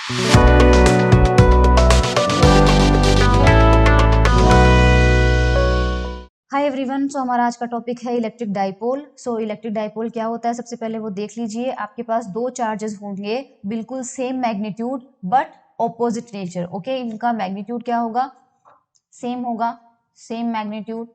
Hi everyone, सो हमारा आज का टॉपिक है electric dipole. So electric dipole क्या होता है, सबसे पहले वो देख लीजिए। आपके पास दो चार्जेस होंगे बिल्कुल same magnitude but opposite nature. Okay, इनका मैग्नीट्यूड क्या होगा, सेम होगा, सेम मैग्नीट्यूड।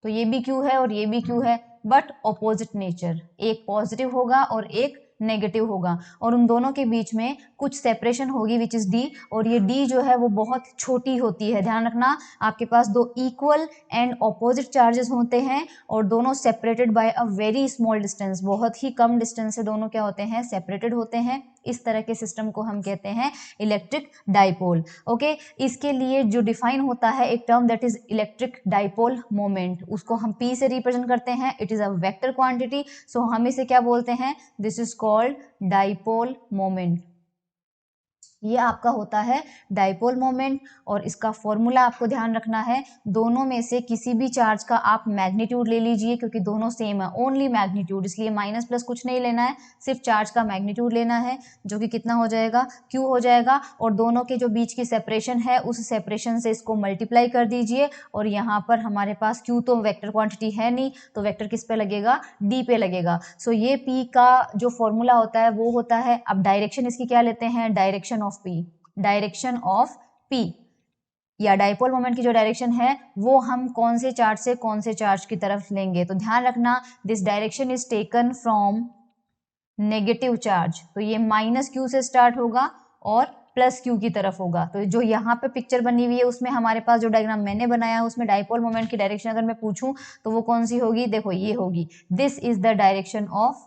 तो ये भी क्यू है और ये भी क्यू है, बट ऑपोजिट नेचर। एक पॉजिटिव होगा और एक नेगेटिव होगा, और उन दोनों के बीच में कुछ सेपरेशन होगी विच इज डी, और ये डी जो है वो बहुत छोटी होती है। ध्यान रखना, आपके पास दो इक्वल एंड ऑपोजिट चार्जेस होते हैं और दोनों separated by a very small distance, बहुत ही कम डिस्टेंस से दोनों क्या होते हैं, सेपरेटेड होते हैं। इस तरह के सिस्टम को हम कहते हैं इलेक्ट्रिक डाइपोल। ओके, इसके लिए जो डिफाइन होता है एक term that is electric dipole moment, उसको हम P से रिप्रेजेंट करते हैं। It is a vector quantity, so हम इसे क्या बोलते हैं, this is called dipole moment. ये आपका होता है डाइपोल मोमेंट, और इसका फॉर्मूला आपको ध्यान रखना है। दोनों में से किसी भी चार्ज का आप मैग्नीट्यूड ले लीजिए, क्योंकि दोनों सेम है, ओनली मैग्नीट्यूड, इसलिए माइनस प्लस कुछ नहीं लेना है, सिर्फ चार्ज का मैग्नीट्यूड लेना है, जो कि कितना हो जाएगा, Q हो जाएगा। और दोनों के जो बीच की सेपरेशन है उस सेपरेशन से इसको मल्टीप्लाई कर दीजिए, और यहाँ पर हमारे पास Q तो वेक्टर क्वांटिटी है नहीं, तो वेक्टर किस पे लगेगा, D पे लगेगा। सो ये P का जो फॉर्मूला होता है वो होता है, अब डायरेक्शन इसकी क्या लेते हैं, direction of P, direction of P, या डाइपोल मोमेंट की जो डायरेक्शन है वो हम कौन से चार्ज से कौन से चार्ज की तरफ लेंगे। तो ध्यान रखना, this direction is taken from negative charge, तो ये माइनस Q से स्टार्ट होगा और प्लस Q की तरफ होगा। तो जो यहाँ पे पिक्चर बनी हुई है उसमें हमारे पास जो डायग्राम मैंने बनाया है उसमें डाइपोल मोमेंट की डायरेक्शन अगर मैं पूछूं तो वो कौन सी होगी, देखो ये होगी, this is the direction of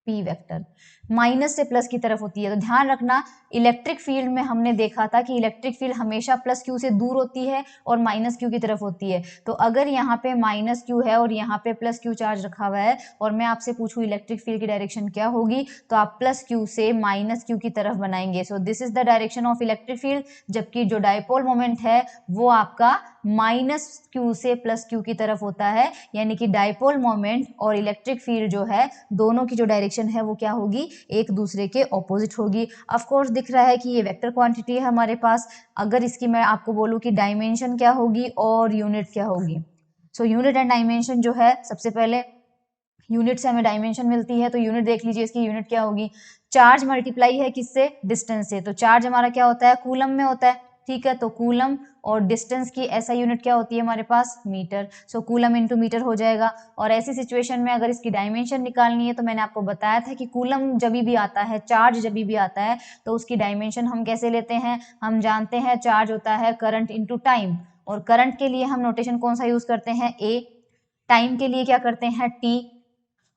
P vector, minus से प्लस की तरफ होती है। तो ध्यान रखना, इलेक्ट्रिक फील्ड में हमने देखा था कि इलेक्ट्रिक फील्ड हमेशा प्लस Q से दूर होती है और माइनस Q की तरफ होती है। तो अगर यहाँ पे माइनस Q है और यहाँ पे प्लस Q चार्ज रखा हुआ है और मैं आपसे पूछूं इलेक्ट्रिक फील्ड की डायरेक्शन क्या होगी, तो आप प्लस Q से माइनस Q की तरफ बनाएंगे। So this is the direction of electric field, जबकि जो डाइपोल मोमेंट है वो आपका माइनस Q से प्लस Q की तरफ होता है। यानी कि डाइपोल मोमेंट और इलेक्ट्रिक फील्ड जो है दोनों की जो डायरेक्शन है वो क्या होगी, एक दूसरे के ऑपोजिट होगी। ऑफ कोर्स दिख रहा है कि ये वेक्टर क्वांटिटी है हमारे पास। अगर इसकी मैं आपको बोलूं कि डायमेंशन क्या होगी और यूनिट क्या होगी, सो यूनिट एंड डायमेंशन जो है, सबसे पहले यूनिट से हमें डायमेंशन मिलती है, तो यूनिट देख लीजिए, इसकी यूनिट क्या होगी, चार्ज मल्टीप्लाई है किससे, डिस्टेंस से। तो चार्ज हमारा क्या होता है, कूलम में होता है, ठीक है। तो कूलम और डिस्टेंस की ऐसा यूनिट क्या होती है हमारे पास, मीटर। सो कूलम इंटू मीटर हो जाएगा। और ऐसी सिचुएशन में अगर इसकी डायमेंशन निकालनी है तो मैंने आपको बताया था कि कूलम जब भी आता है, चार्ज जब भी आता है, तो उसकी डायमेंशन हम कैसे लेते हैं, हम जानते हैं चार्ज होता है करंट इंटू टाइम, और करंट के लिए हम नोटेशन कौन सा यूज करते हैं, ए। टाइम के लिए क्या करते हैं, टी।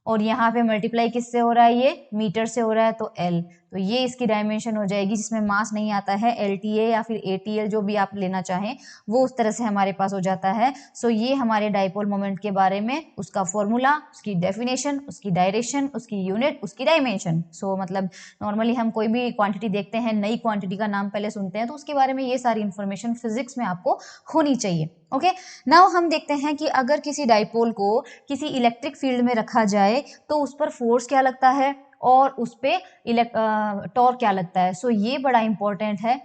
और यहाँ पे मल्टीप्लाई किससे हो रहा है, ये मीटर से हो रहा है, तो एल। तो ये इसकी डायमेंशन हो जाएगी, जिसमें मास नहीं आता है, एलटीए या फिर एटीएल जो भी आप लेना चाहें वो उस तरह से हमारे पास हो जाता है। सो ये हमारे डाइपोल मोमेंट के बारे में, उसका फॉर्मूला, उसकी डेफिनेशन, उसकी डायरेक्शन, उसकी यूनिट, उसकी डायमेंशन। सो मतलब नॉर्मली हम कोई भी क्वांटिटी देखते हैं, नई क्वांटिटी का नाम पहले सुनते हैं, तो उसके बारे में ये सारी इंफॉर्मेशन फिजिक्स में आपको होनी चाहिए। ओके, नाउ हम देखते हैं कि अगर किसी डाइपोल को किसी इलेक्ट्रिक फील्ड में रखा जाए तो उस पर फोर्स क्या लगता है और उस पे टॉर्क क्या लगता है। सो ये बड़ा इंपॉर्टेंट है।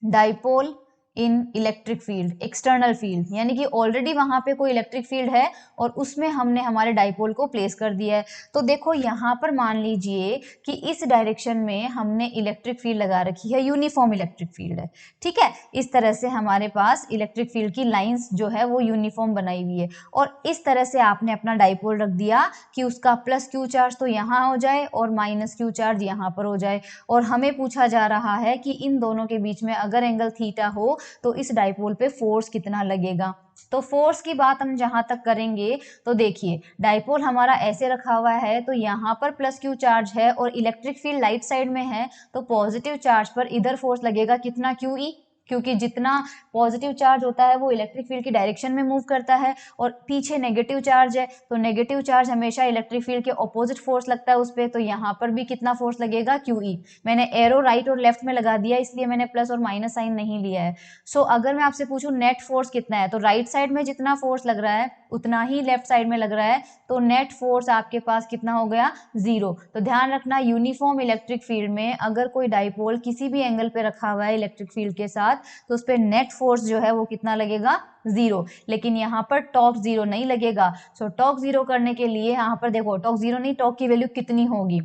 डाइपोल इन इलेक्ट्रिक फील्ड, एक्सटर्नल फील्ड, यानी कि ऑलरेडी वहां पे कोई इलेक्ट्रिक फील्ड है और उसमें हमने हमारे डाइपोल को प्लेस कर दिया है। तो देखो यहाँ पर मान लीजिए कि इस डायरेक्शन में हमने इलेक्ट्रिक फील्ड लगा रखी है, यूनिफॉर्म इलेक्ट्रिक फील्ड है, ठीक है। इस तरह से हमारे पास इलेक्ट्रिक फील्ड की लाइंस जो है वो यूनिफॉर्म बनाई हुई है, और इस तरह से आपने अपना डाइपोल रख दिया कि उसका प्लस Q चार्ज तो यहाँ हो जाए और माइनस Q चार्ज यहाँ पर हो जाए। और हमें पूछा जा रहा है कि इन दोनों के बीच में अगर एंगल थीटा हो तो इस डाइपोल पे फोर्स कितना लगेगा। तो फोर्स की बात हम जहां तक करेंगे, तो देखिए डाइपोल हमारा ऐसे रखा हुआ है, तो यहाँ पर प्लस Q चार्ज है और इलेक्ट्रिक फील्ड राइट साइड में है, तो पॉजिटिव चार्ज पर इधर फोर्स लगेगा कितना, QE। क्योंकि जितना पॉजिटिव चार्ज होता है वो इलेक्ट्रिक फील्ड की डायरेक्शन में मूव करता है और पीछे नेगेटिव चार्ज है, तो नेगेटिव चार्ज हमेशा इलेक्ट्रिक फील्ड के ऑपोजिट फोर्स लगता है उस पर, तो यहाँ पर भी कितना फोर्स लगेगा, QE। मैंने एरो राइट और लेफ्ट में लगा दिया, इसलिए मैंने प्लस और माइनस साइन नहीं लिया है। सो अगर मैं आपसे पूछूं नेट फोर्स कितना है, तो राइट साइड में जितना फोर्स लग रहा है उतना ही लेफ्ट साइड में लग रहा है, तो नेट फोर्स आपके पास कितना हो गया, 0। तो ध्यान रखना, यूनिफॉर्म इलेक्ट्रिक फील्ड में अगर कोई डाइपोल किसी भी एंगल पे रखा हुआ है इलेक्ट्रिक फील्ड के साथ, तो उस पर नेट फोर्स जो है वो कितना लगेगा, 0। लेकिन यहाँ पर टॉर्क 0 नहीं लगेगा। सो टॉर्क 0 करने के लिए यहाँ पर देखो, टॉर्क 0 नहीं, टॉर्क की वैल्यू कितनी होगी।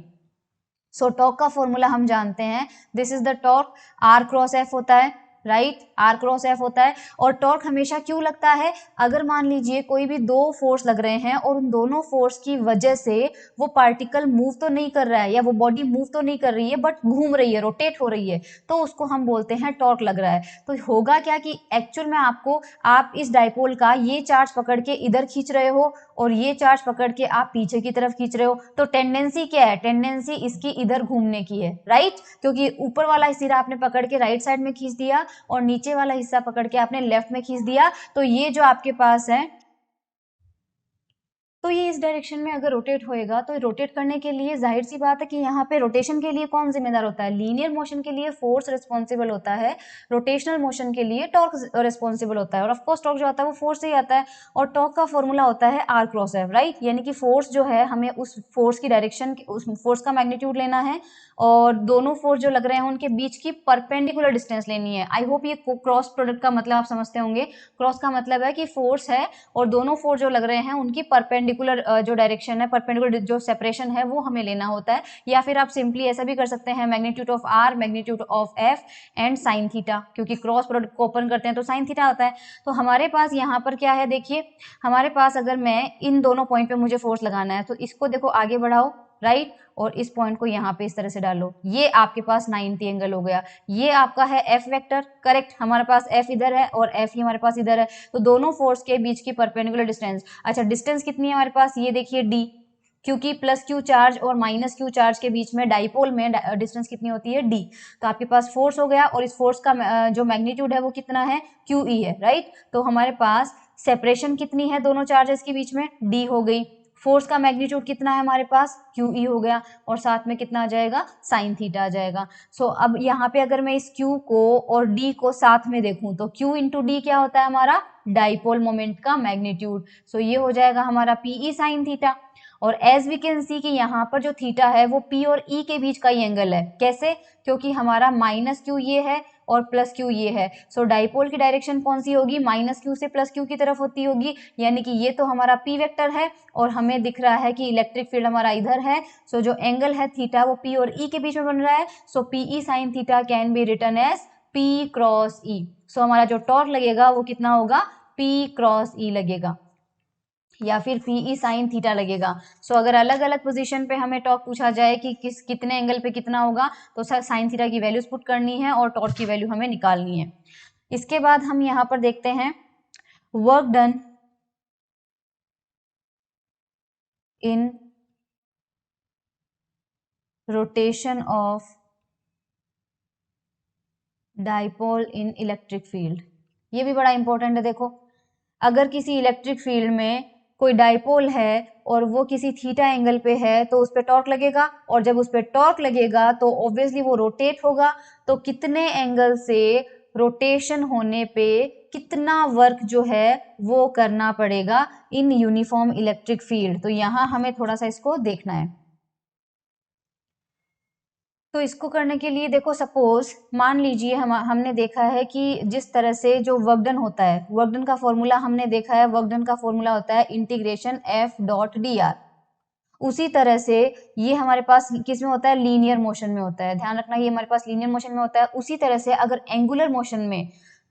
सो टॉर्क का फॉर्मूला हम जानते हैं, this is the torque, R cross F होता है, राइट, R क्रॉस F होता है। और टॉर्क हमेशा क्यों लगता है, अगर मान लीजिए कोई भी दो फोर्स लग रहे हैं और उन दोनों फोर्स की वजह से वो पार्टिकल मूव तो नहीं कर रहा है या वो बॉडी मूव तो नहीं कर रही है बट घूम रही है, रोटेट हो रही है, तो उसको हम बोलते हैं टॉर्क लग रहा है। तो होगा क्या कि एक्चुअल में आप इस डाइपोल का ये चार्ज पकड़ के इधर खींच रहे हो और ये चार्ज पकड़ के आप पीछे की तरफ खींच रहे हो, तो टेंडेंसी क्या है, टेंडेंसी इसकी इधर घूमने की है, राइट, क्योंकि ऊपर वाला सिरा आपने पकड़ के राइट साइड में खींच दिया और नीचे वाला हिस्सा पकड़ के आपने लेफ्ट में खींच दिया, तो ये जो आपके पास है, तो ये इस डायरेक्शन में अगर रोटेट होएगा, तो रोटेट करने के लिए जाहिर सी बात है कि यहाँ पे रोटेशन के लिए कौन जिम्मेदार होता है, लीनियर मोशन के लिए फोर्स रिस्पॉन्सिबल होता है, रोटेशनल मोशन के लिए टॉर्क रिस्पॉन्सिबल होता है। और ऑफकोर्स टॉर्क जो आता है वो फोर्स से ही आता है, और टॉर्क का फॉर्मूला होता है R क्रॉस F, राइट, यानी कि फोर्स जो है हमें उस फोर्स की डायरेक्शन, उस फोर्स का मैग्नीट्यूड लेना है और दोनों फोर्स जो लग रहे हैं उनके बीच की परपेंडिकुलर डिस्टेंस लेनी है। आई होप ये क्रॉस प्रोडक्ट का मतलब आप समझते होंगे। क्रॉस का मतलब है कि फोर्स है और दोनों फोर्स जो लग रहे हैं उनकी परपेंडिकुलर जो डायरेक्शन है, परपेंडिकुलर जो सेपरेशन है वो हमें लेना होता है। या फिर आप सिंपली ऐसा भी कर सकते हैं, magnitude of R, magnitude of F and sine theta, क्योंकि क्रॉस प्रोडक्ट को ओपन करते हैं तो साइन थीटा आता है। तो हमारे पास यहाँ पर क्या है, देखिए हमारे पास अगर मैं इन दोनों पॉइंट पे मुझे फोर्स लगाना है, तो इसको देखो आगे बढ़ाओ, राइट, और इस पॉइंट को यहाँ पे इस तरह से डालो, ये आपके पास 90 एंगल हो गया। ये आपका है F वेक्टर, करेक्ट, हमारे पास F इधर है और F ही हमारे पास इधर है, तो दोनों फोर्स के बीच की परपेंडिकुलर डिस्टेंस, अच्छा डिस्टेंस कितनी है हमारे पास, ये देखिए D, क्योंकि प्लस Q चार्ज और माइनस Q चार्ज के बीच में डाइपोल में डिस्टेंस कितनी होती है, D। तो आपके पास फोर्स हो गया और इस फोर्स का जो मैग्नीट्यूड है वो कितना है, QE है, राइट। तो हमारे पास सेपरेशन कितनी है दोनों चार्जेस के बीच में, D हो गई। फोर्स का मैग्नीट्यूड कितना है हमारे पास, QE हो गया, और साथ में कितना आ जाएगा, साइन थीटा आ जाएगा। सो अब यहाँ पे अगर मैं इस Q को और D को साथ में देखूं, तो Q इंटू D क्या होता है हमारा, डाइपोल मोमेंट का मैग्नीट्यूड। सो ये हो जाएगा हमारा PE साइन थीटा। और एज वी कैन सी कि यहाँ पर जो थीटा है वो P और E के बीच का ही एंगल है, कैसे, क्योंकि हमारा माइनस Q ये है और प्लस Q ये है। सो डाइपोल की डायरेक्शन कौन सी होगी, माइनस Q से प्लस Q की तरफ होती होगी, यानी कि ये तो हमारा P वेक्टर है और हमें दिख रहा है कि इलेक्ट्रिक फील्ड हमारा इधर है। सो जो एंगल है थीटा वो P और E के बीच में बन रहा है। So PE sine theta can be written as P cross E। So हमारा जो टॉर्क लगेगा वो कितना होगा, P क्रॉस E लगेगा या फिर PE साइन थीटा लगेगा। सो अगर अलग अलग पोजीशन पे हमें टॉर्क पूछा जाए कि कितने एंगल पे कितना होगा, तो साइन थीटा की वैल्यूज पुट करनी है और टॉर्क की वैल्यू हमें निकालनी है। इसके बाद हम यहाँ पर देखते हैं work done in rotation of dipole in electric field. ये भी बड़ा इंपॉर्टेंट है। देखो अगर किसी इलेक्ट्रिक फील्ड में कोई डाइपोल है और वो किसी थीटा एंगल पे है, तो उस पर टॉर्क लगेगा, और जब उस पर टॉर्क लगेगा तो ऑब्वियसली वो रोटेट होगा। तो कितने एंगल से रोटेशन होने पे कितना वर्क जो है वो करना पड़ेगा इन यूनिफॉर्म इलेक्ट्रिक फील्ड, तो यहाँ हमें थोड़ा सा इसको देखना है। तो इसको करने के लिए देखो, सपोज मान लीजिए हमने देखा है कि जिस तरह से जो वर्क डन होता है, वर्क डन का फॉर्मूला हमने देखा है, वर्क डन का फॉर्मूला होता है इंटीग्रेशन F.dr। उसी तरह से ये हमारे पास किस में होता है, लीनियर मोशन में होता है, ध्यान रखना ये हमारे पास लीनियर मोशन में होता है। उसी तरह से अगर एंगुलर मोशन में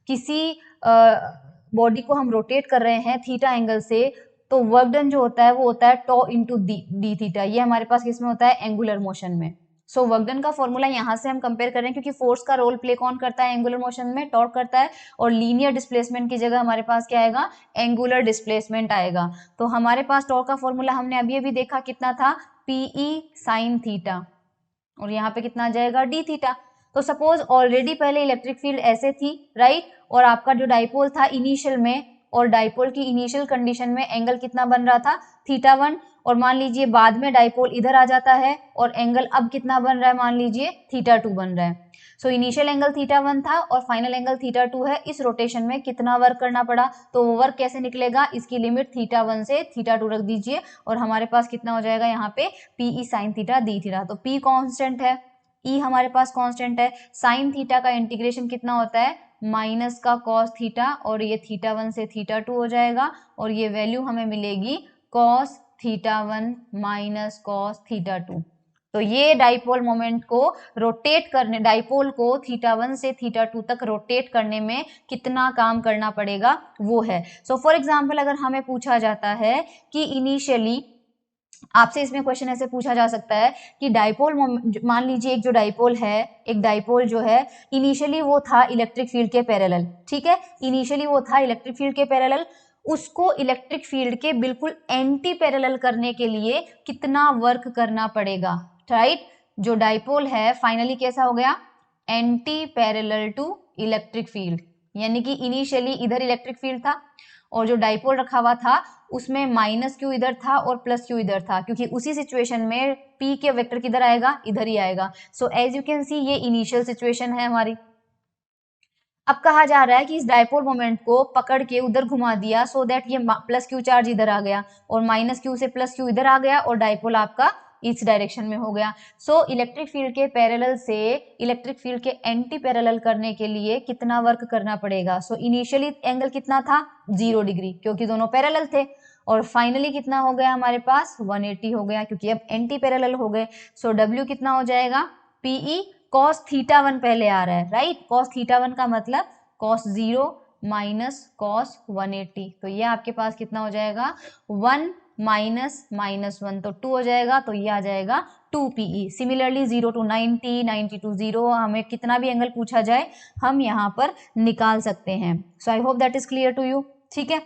किसी बॉडी को हम रोटेट कर रहे हैं थीटा एंगल से, तो वर्क डन जो होता है वो होता है टॉ इंटू डी थीटा। ये हमारे पास किस में होता है, एंगुलर मोशन में। सो वर्क डन का फॉर्मूला यहाँ से हम कंपेयर कर रहे हैं, क्योंकि फोर्स का रोल प्ले कौन करता है, एंगुलर मोशन में टॉर्क करता है, और लीनियर डिस्प्लेसमेंट की जगह हमारे पास क्या आएगा, एंगुलर डिस्प्लेसमेंट आएगा। तो हमारे पास टॉर्क का फॉर्मूला हमने अभी अभी देखा कितना था, PE साइन थीटा, और यहाँ पे कितना आ जाएगा, डी थीटा। तो सपोज ऑलरेडी पहले इलेक्ट्रिक फील्ड ऐसे थी, राइट, और आपका जो डाइपोल था इनिशियल में, और डाइपोल की इनिशियल कंडीशन में एंगल कितना बन रहा था, θ1, और मान लीजिए बाद में डाइपोल इधर आ जाता है और एंगल अब कितना बन रहा है, मान लीजिए θ2 बन रहा है। सो इनिशियल एंगल θ1 था और फाइनल एंगल θ2 है। इस रोटेशन में कितना वर्क करना पड़ा, तो वो वर्क कैसे निकलेगा, इसकी लिमिट θ1 से θ2 रख दीजिए और हमारे पास कितना हो जाएगा यहाँ पे PE sin theta D theta. तो P कांस्टेंट है, E हमारे पास कांस्टेंट है, साइन थीटा का इंटीग्रेशन कितना होता है, माइनस का कॉस थीटा, और ये θ1 से θ2 हो जाएगा और ये वैल्यू हमें मिलेगी cos θ1 माइनस cos θ2। तो ये डाइपोल मोमेंट को रोटेट करने, डाइपोल को θ1 से θ2 तक रोटेट करने में कितना काम करना पड़ेगा वो है। सो फॉर एग्जांपल अगर हमें पूछा जाता है कि इनिशियली, आपसे इसमें क्वेश्चन ऐसे पूछा जा सकता है कि डाइपोल, मान लीजिए एक जो डाइपोल है, एक डाइपोल जो है इनिशियली वो था इलेक्ट्रिक फील्ड के पैरेलल, ठीक है, इनिशियली वो था इलेक्ट्रिक फील्ड के पैरेलल, उसको इलेक्ट्रिक फील्ड के बिल्कुल एंटी पैरेलल करने के लिए कितना वर्क करना पड़ेगा, राइट। जो डाइपोल है फाइनली कैसा हो गया, anti parallel to electric field, यानी कि इनिशियली इधर इलेक्ट्रिक फील्ड था और जो डाइपोल रखा हुआ था उसमें माइनस क्यू इधर था और प्लस क्यू इधर था, क्योंकि उसी सिचुएशन में P के वेक्टर किधर आएगा, इधर ही आएगा। So as you can see ये इनिशियल सिचुएशन है हमारी। अब कहा जा रहा है कि इस डाइपोल मोमेंट को पकड़ के उधर घुमा दिया सो दैट ये प्लस क्यू चार्ज इधर आ गया और माइनस क्यू से प्लस क्यू इधर आ गया और डाइपोल आपका इस डायरेक्शन में हो गया। सो इलेक्ट्रिक फील्ड के पैरेलल से इलेक्ट्रिक फील्ड के एंटी पैरेलल करने के लिए कितना वर्क करना पड़ेगा। सो इनिशियली एंगल कितना था 0 डिग्री, क्योंकि दोनों पैरेलल थे, और फाइनली कितना हो गया हमारे पास 180 हो गया, क्योंकि अब एंटी पैरेलल हो गए। सो W कितना हो जाएगा, PE cos θ1 पहले आ रहा है, राइट, cos θ1 का मतलब cos 0 माइनस cos 180, तो ये आपके पास कितना हो जाएगा 1 माइनस -1, तो 2 हो जाएगा, तो ये आ जाएगा 2PE। सिमिलरली 0 to 90, 90 to 0, हमें कितना भी एंगल पूछा जाए हम यहाँ पर निकाल सकते हैं। So I hope that is clear to you, ठीक है।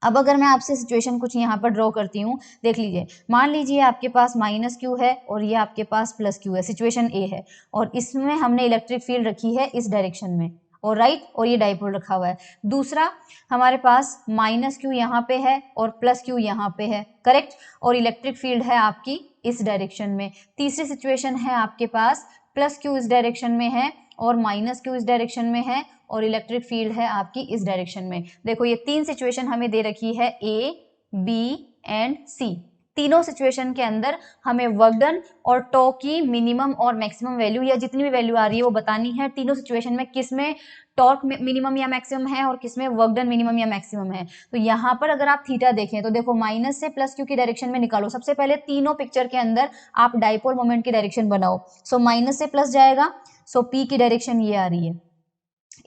अब अगर मैं आपसे सिचुएशन कुछ यहाँ पर ड्रॉ करती हूँ, देख लीजिए, मान लीजिए आपके पास माइनस क्यू है और ये आपके पास प्लस क्यू है, सिचुएशन ए है, और इसमें हमने इलेक्ट्रिक फील्ड रखी है इस डायरेक्शन में, और राइट, और ये डाइपोल रखा हुआ है। दूसरा हमारे पास माइनस क्यू यहाँ पे है और प्लस क्यू यहाँ पे है, करेक्ट, और इलेक्ट्रिक फील्ड है आपकी इस डायरेक्शन में। तीसरी सिचुएशन है आपके पास प्लस क्यू इस डायरेक्शन में है और माइनस क्यू इस डायरेक्शन में है और इलेक्ट्रिक फील्ड है आपकी इस डायरेक्शन में। देखो ये तीन सिचुएशन हमें दे रखी है A, B एंड C। तीनों सिचुएशन के अंदर हमें वर्क डन और टॉर्क की मिनिमम और मैक्सिमम वैल्यू या जितनी भी वैल्यू आ रही है वो बतानी है। तीनों सिचुएशन में किस में टॉर्क मिनिमम या मैक्सिमम है और किस में वर्क डन मिनिमम या मैक्सिमम है। तो यहाँ पर अगर आप थीटा देखें तो देखो माइनस से प्लस क्यू की डायरेक्शन में निकालो। सबसे पहले तीनों पिक्चर के अंदर आप डाइपोल मोमेंट की डायरेक्शन बनाओ। सो माइनस से प्लस जाएगा, सो P की डायरेक्शन ये आ रही है,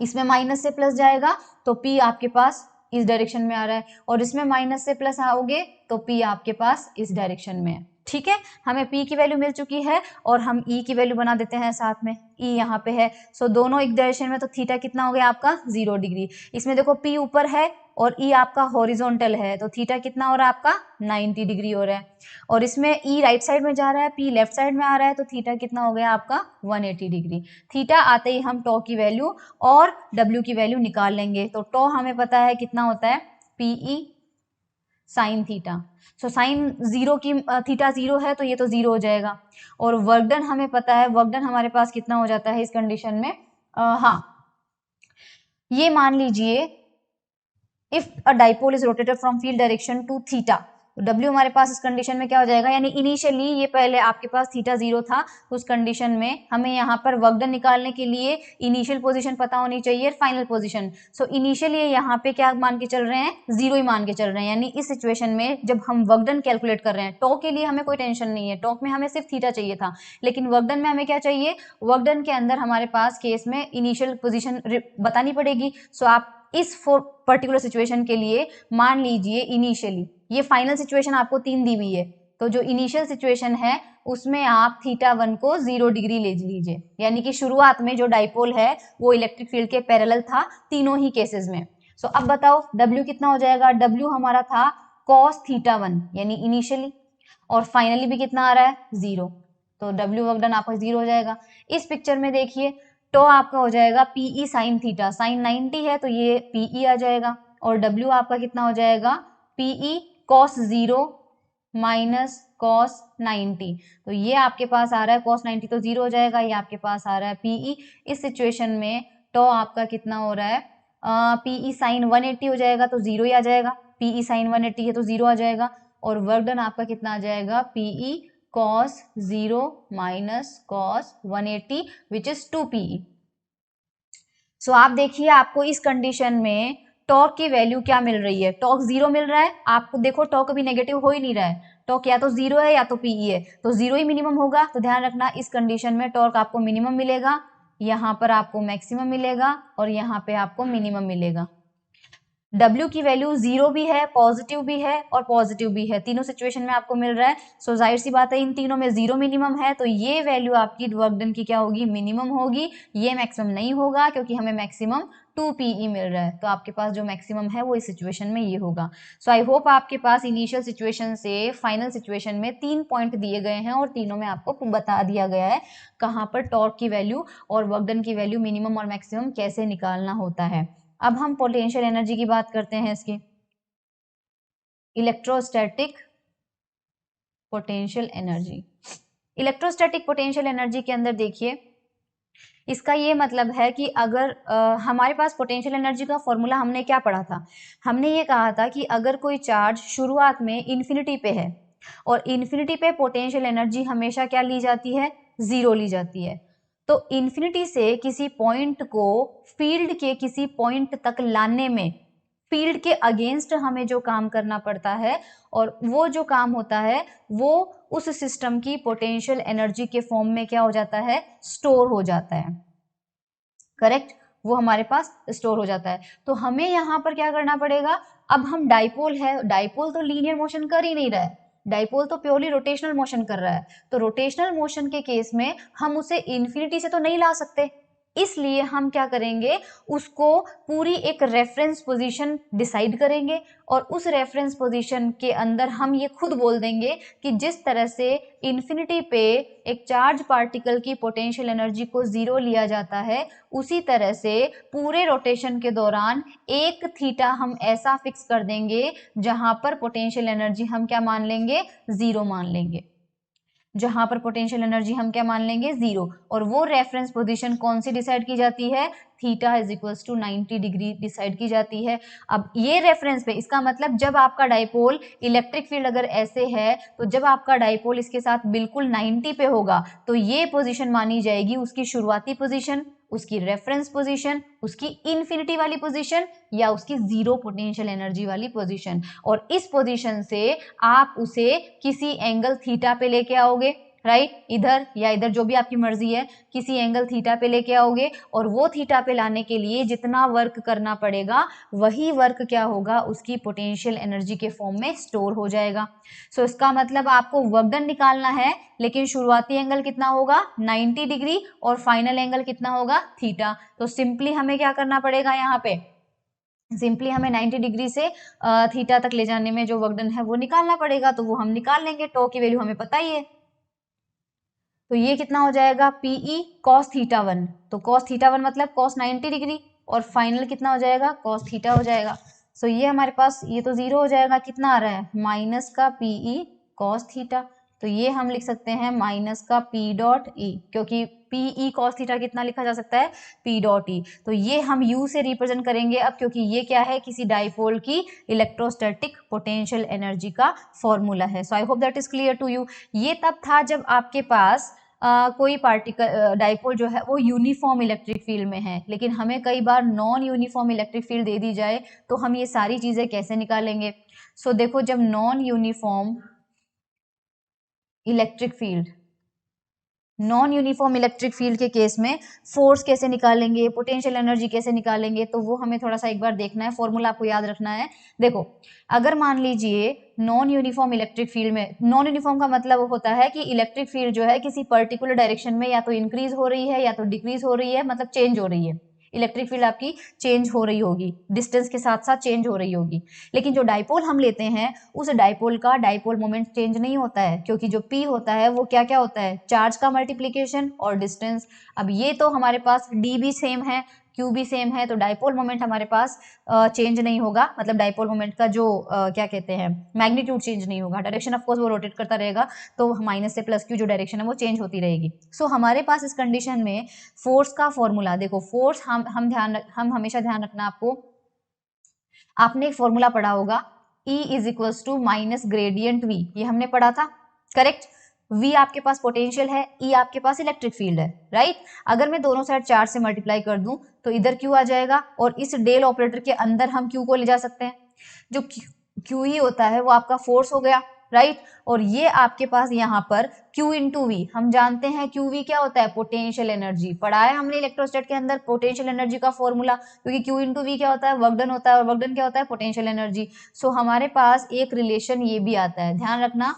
इसमें माइनस से प्लस जाएगा तो P आपके पास इस डायरेक्शन में आ रहा है, और इसमें माइनस से प्लस आओगे तो P आपके पास इस डायरेक्शन में है। ठीक है, हमें P की वैल्यू मिल चुकी है और हम E की वैल्यू बना देते हैं साथ में। E यहाँ पे है, सो दोनों एक डायरेक्शन में, तो थीटा कितना हो गया आपका 0 डिग्री। इसमें देखो P ऊपर है और E आपका हॉरिजॉन्टल है, तो थीटा कितना हो रहा है आपका 90 डिग्री हो रहा है, और इसमें E राइट साइड में जा रहा है, P लेफ्ट साइड में आ रहा है, तो थीटा कितना हो गया आपका 180 डिग्री। थीटा आते ही हम टॉ की वैल्यू और W की वैल्यू निकाल लेंगे। तो टॉ हमें पता है कितना होता है PE sine theta. So sine 0 की थीटा 0 है तो ये तो 0 हो जाएगा, और वर्क डन हमें पता है, वर्क डन हमारे पास कितना हो जाता है इस कंडीशन में, हाँ ये मान लीजिए if a dipole is rotated from field direction to theta, तो W हमारे पास इस कंडीशन में क्या हो जाएगा, यानी इनिशियली ये पहले आपके पास थीटा 0 था, उस कंडीशन में हमें यहाँ पर वर्क डन निकालने के लिए इनिशियल पोजीशन पता होनी चाहिए, फाइनल पोजीशन। सो इनिशियली यहाँ पे क्या मान के चल रहे हैं, 0 ही मान के चल रहे हैं, यानी इस सिचुएशन में जब हम वर्क डन कैलकुलेट कर रहे हैं, टॉ के लिए हमें कोई टेंशन नहीं है, टॉ में हमें सिर्फ थीटा चाहिए था, लेकिन वर्क डन में हमें क्या चाहिए, वर्क डन के अंदर हमारे पास केस में इनिशियल पोजिशन बतानी पड़ेगी। सो आप इस पर्टिकुलर सिचुएशन के लिए मान लीजिए इनिशियली, ये फाइनल सिचुएशन आपको 3 दी हुई है, तो जो इनिशियल सिचुएशन है उसमें आप थीटा 1 को 0 डिग्री ले लीजिए, यानी कि शुरुआत में जो डाइपोल है वो इलेक्ट्रिक फील्ड के पैरेलल था तीनों ही केसेस में। सो अब बताओ W कितना हो जाएगा, W हमारा था cos θ1 यानी इनिशियली, और फाइनली भी कितना आ रहा है 0, तो W वर्क डन आपका 0 हो जाएगा। इस पिक्चर में देखिए तो आपका हो जाएगा PE साइन थीटा, साइन 90 है तो ये PE आ जाएगा, और W आपका कितना हो जाएगा PE कॉस 0 माइनस कॉस 90, तो ये आपके पास आ रहा है कॉस 90 तो 0 हो जाएगा, ये आपके पास आ रहा है PE। इस सिचुएशन में तो आपका कितना हो रहा है PE साइन 180 हो जाएगा तो 0 ही आ जाएगा, PE साइन 180 है तो 0 आ जाएगा, और वर्क डन आपका कितना आ जाएगा PE cos 0 minus cos 180 which is 2PE। सो आप देखिए आपको इस कंडीशन में टॉर्क की वैल्यू क्या मिल रही है, टॉर्क 0 मिल रहा है आपको, देखो टॉर्क अभी नेगेटिव हो ही नहीं रहा है, टॉर्क या तो 0 है या तो PE है, तो 0 ही मिनिमम होगा, तो ध्यान रखना इस कंडीशन में टॉर्क आपको मिनिमम मिलेगा, यहाँ पर आपको मैक्सिमम मिलेगा और यहाँ पे आपको मिनिमम मिलेगा। W की वैल्यू 0 भी है, पॉजिटिव भी है और पॉजिटिव भी है, तीनों सिचुएशन में आपको मिल रहा है। सो जाहिर सी बात है इन तीनों में 0 मिनिमम है, तो ये वैल्यू आपकी वर्क डन की क्या होगी, मिनिमम होगी, ये मैक्सिमम नहीं होगा क्योंकि हमें मैक्सिमम 2PE मिल रहा है, तो आपके पास जो मैक्सिमम है वो इस सिचुएशन में ये होगा। सो आई होप आपके पास इनिशियल सिचुएशन से फाइनल सिचुएशन में 3 पॉइंट दिए गए हैं और तीनों में आपको बता दिया गया है कहाँ पर टॉर्क की वैल्यू और वर्क डन की वैल्यू मिनिमम और मैक्सिमम कैसे निकालना होता है। अब हम पोटेंशियल एनर्जी की बात करते हैं, इसकी electrostatic potential energy. Electrostatic potential energy के अंदर देखिए इसका ये मतलब है कि अगर हमारे पास पोटेंशियल एनर्जी का फॉर्मूला हमने क्या पढ़ा था, हमने ये कहा था कि अगर कोई चार्ज शुरुआत में इन्फिनिटी पे है और इन्फिनिटी पे पोटेंशियल एनर्जी हमेशा क्या ली जाती है, 0 ली जाती है, तो इन्फिनिटी से किसी पॉइंट को फील्ड के किसी पॉइंट तक लाने में फील्ड के अगेंस्ट हमें जो काम करना पड़ता है और वो जो काम होता है वो उस सिस्टम की पोटेंशियल एनर्जी के फॉर्म में क्या हो जाता है, स्टोर हो जाता है, करेक्ट, वो हमारे पास स्टोर हो जाता है। तो हमें यहाँ पर क्या करना पड़ेगा, अब हम डाइपोल है, डाइपोल तो लीनियर मोशन कर ही नहीं रहा है, डाइपोल तो प्योरली रोटेशनल मोशन कर रहा है, तो रोटेशनल मोशन के केस में हम उसे इन्फिनिटी से तो नहीं ला सकते, इसलिए हम क्या करेंगे, उसको पूरी एक रेफरेंस पोजीशन डिसाइड करेंगे और उस रेफरेंस पोजीशन के अंदर हम ये खुद बोल देंगे कि जिस तरह से इन्फिनिटी पे एक चार्ज पार्टिकल की पोटेंशियल एनर्जी को 0 लिया जाता है, उसी तरह से पूरे रोटेशन के दौरान एक थीटा हम ऐसा फिक्स कर देंगे जहां पर पोटेंशियल एनर्जी हम क्या मान लेंगे, 0 मान लेंगे, जहां पर पोटेंशियल एनर्जी हम क्या मान लेंगे, 0, और वो रेफरेंस पोजीशन कौन सी डिसाइड की जाती है, theta is equals to 90 degree decide की जाती है। अब ये रेफरेंस पे, इसका मतलब जब आपका डाइपोल इलेक्ट्रिक फील्ड अगर ऐसे है तो जब आपका डाइपोल इसके साथ बिल्कुल 90 पे होगा तो ये पोजीशन मानी जाएगी उसकी शुरुआती पोजीशन, उसकी रेफरेंस पोजीशन, उसकी इन्फिनिटी वाली पोजीशन या उसकी 0 पोटेंशियल एनर्जी वाली पोजीशन, और इस पोजीशन से आप उसे किसी एंगल थीटा पे लेके आओगे, राइट, इधर या इधर जो भी आपकी मर्जी है, किसी एंगल थीटा पे लेके आओगे और वो थीटा पे लाने के लिए जितना वर्क करना पड़ेगा वही वर्क क्या होगा, उसकी पोटेंशियल एनर्जी के फॉर्म में स्टोर हो जाएगा। सो इसका मतलब आपको वर्क डन निकालना है, लेकिन शुरुआती एंगल कितना होगा, 90 डिग्री, और फाइनल एंगल कितना होगा, थीटा। तो सिंपली हमें क्या करना पड़ेगा, यहाँ पे सिंपली हमें 90 डिग्री से थीटा तक ले जाने में जो वर्क डन है वो निकालना पड़ेगा, तो वो हम निकाल लेंगे, टॉ की वैल्यू हमें पता ही है, तो ये कितना हो जाएगा, PE cos थीटा 1, तो cos थीटा 1 मतलब cos 90 डिग्री, और फाइनल कितना हो जाएगा, cos थीटा हो जाएगा। सो ये हमारे पास ये तो 0 हो जाएगा, कितना आ रहा है, माइनस का PE cos थीटा, तो ये हम लिख सकते हैं माइनस का P डॉट E, क्योंकि PE cos थीटा कितना लिखा जा सकता है, P डॉट E, तो ये हम U से रिप्रेजेंट करेंगे अब, क्योंकि ये क्या है, किसी डाइपोल की इलेक्ट्रोस्टैटिक पोटेंशियल एनर्जी का फॉर्मूला है। So I hope that is clear to you. ये तब था जब आपके पास कोई पार्टिकल डाइपोल जो है वो यूनिफॉर्म इलेक्ट्रिक फील्ड में है, लेकिन हमें कई बार नॉन यूनिफॉर्म इलेक्ट्रिक फील्ड दे दी जाए तो हम ये सारी चीजें कैसे निकालेंगे। सो देखो, जब नॉन यूनिफॉर्म इलेक्ट्रिक फील्ड के केस में फोर्स कैसे निकालेंगे, पोटेंशियल एनर्जी कैसे निकालेंगे, तो वो हमें थोड़ा सा एक बार देखना है, फॉर्मूला आपको याद रखना है। देखो, अगर मान लीजिए नॉन यूनिफॉर्म इलेक्ट्रिक फील्ड में, नॉन यूनिफॉर्म का मतलब होता है कि इलेक्ट्रिक फील्ड जो है किसी पर्टिकुलर डायरेक्शन में या तो इंक्रीज हो रही है या तो डिक्रीज हो रही है, मतलब चेंज हो रही है, इलेक्ट्रिक फील्ड आपकी चेंज हो रही होगी, डिस्टेंस के साथ साथ चेंज हो रही होगी। लेकिन जो डाइपोल हम लेते हैं उस डाइपोल का डाइपोल मोमेंट चेंज नहीं होता है, क्योंकि जो P होता है वो क्या क्या होता है, चार्ज का मल्टीप्लीकेशन और डिस्टेंस। अब ये तो हमारे पास D भी सेम है, Q भी सेम है, तो डाइपोल मोमेंट हमारे पास चेंज नहीं होगा, मतलब डाइपोल मोमेंट का जो क्या कहते हैं मैग्नीट्यूड चेंज नहीं होगा, डायरेक्शन ऑफ कोर्स वो रोटेट करता रहेगा, तो माइनस से प्लस की जो डायरेक्शन है वो चेंज होती रहेगी। सो हमारे पास इस कंडीशन में फोर्स का फॉर्मूला देखो, फोर्स हम हमेशा ध्यान रखना आपको, आपने एक फॉर्मूला पढ़ा होगा E is equals to minus gradient V, ये हमने पढ़ा था, करेक्ट। V आपके पास पोटेंशियल है, E आपके पास इलेक्ट्रिक फील्ड है, राइट। अगर मैं दोनों साइड चार्ज से मल्टीप्लाई कर दूं तो इधर Q आ जाएगा, और इस डेल ऑपरेटर के अंदर हम Q को ले जा सकते हैं, जो Q ही होता है वो आपका फोर्स हो गया, राइट। और ये आपके पास यहाँ पर Q इंटू वी, हम जानते हैं QV क्या होता है, पोटेंशियल एनर्जी, पढ़ा है हमने इलेक्ट्रोस्टैट के अंदर पोटेंशियल एनर्जी का फॉर्मूला, क्योंकि Q इंटू वी क्या होता है, वर्क डन होता है, और वर्क डन क्या होता है, पोटेंशियल एनर्जी। सो हमारे पास एक रिलेशन ये भी आता है, ध्यान रखना,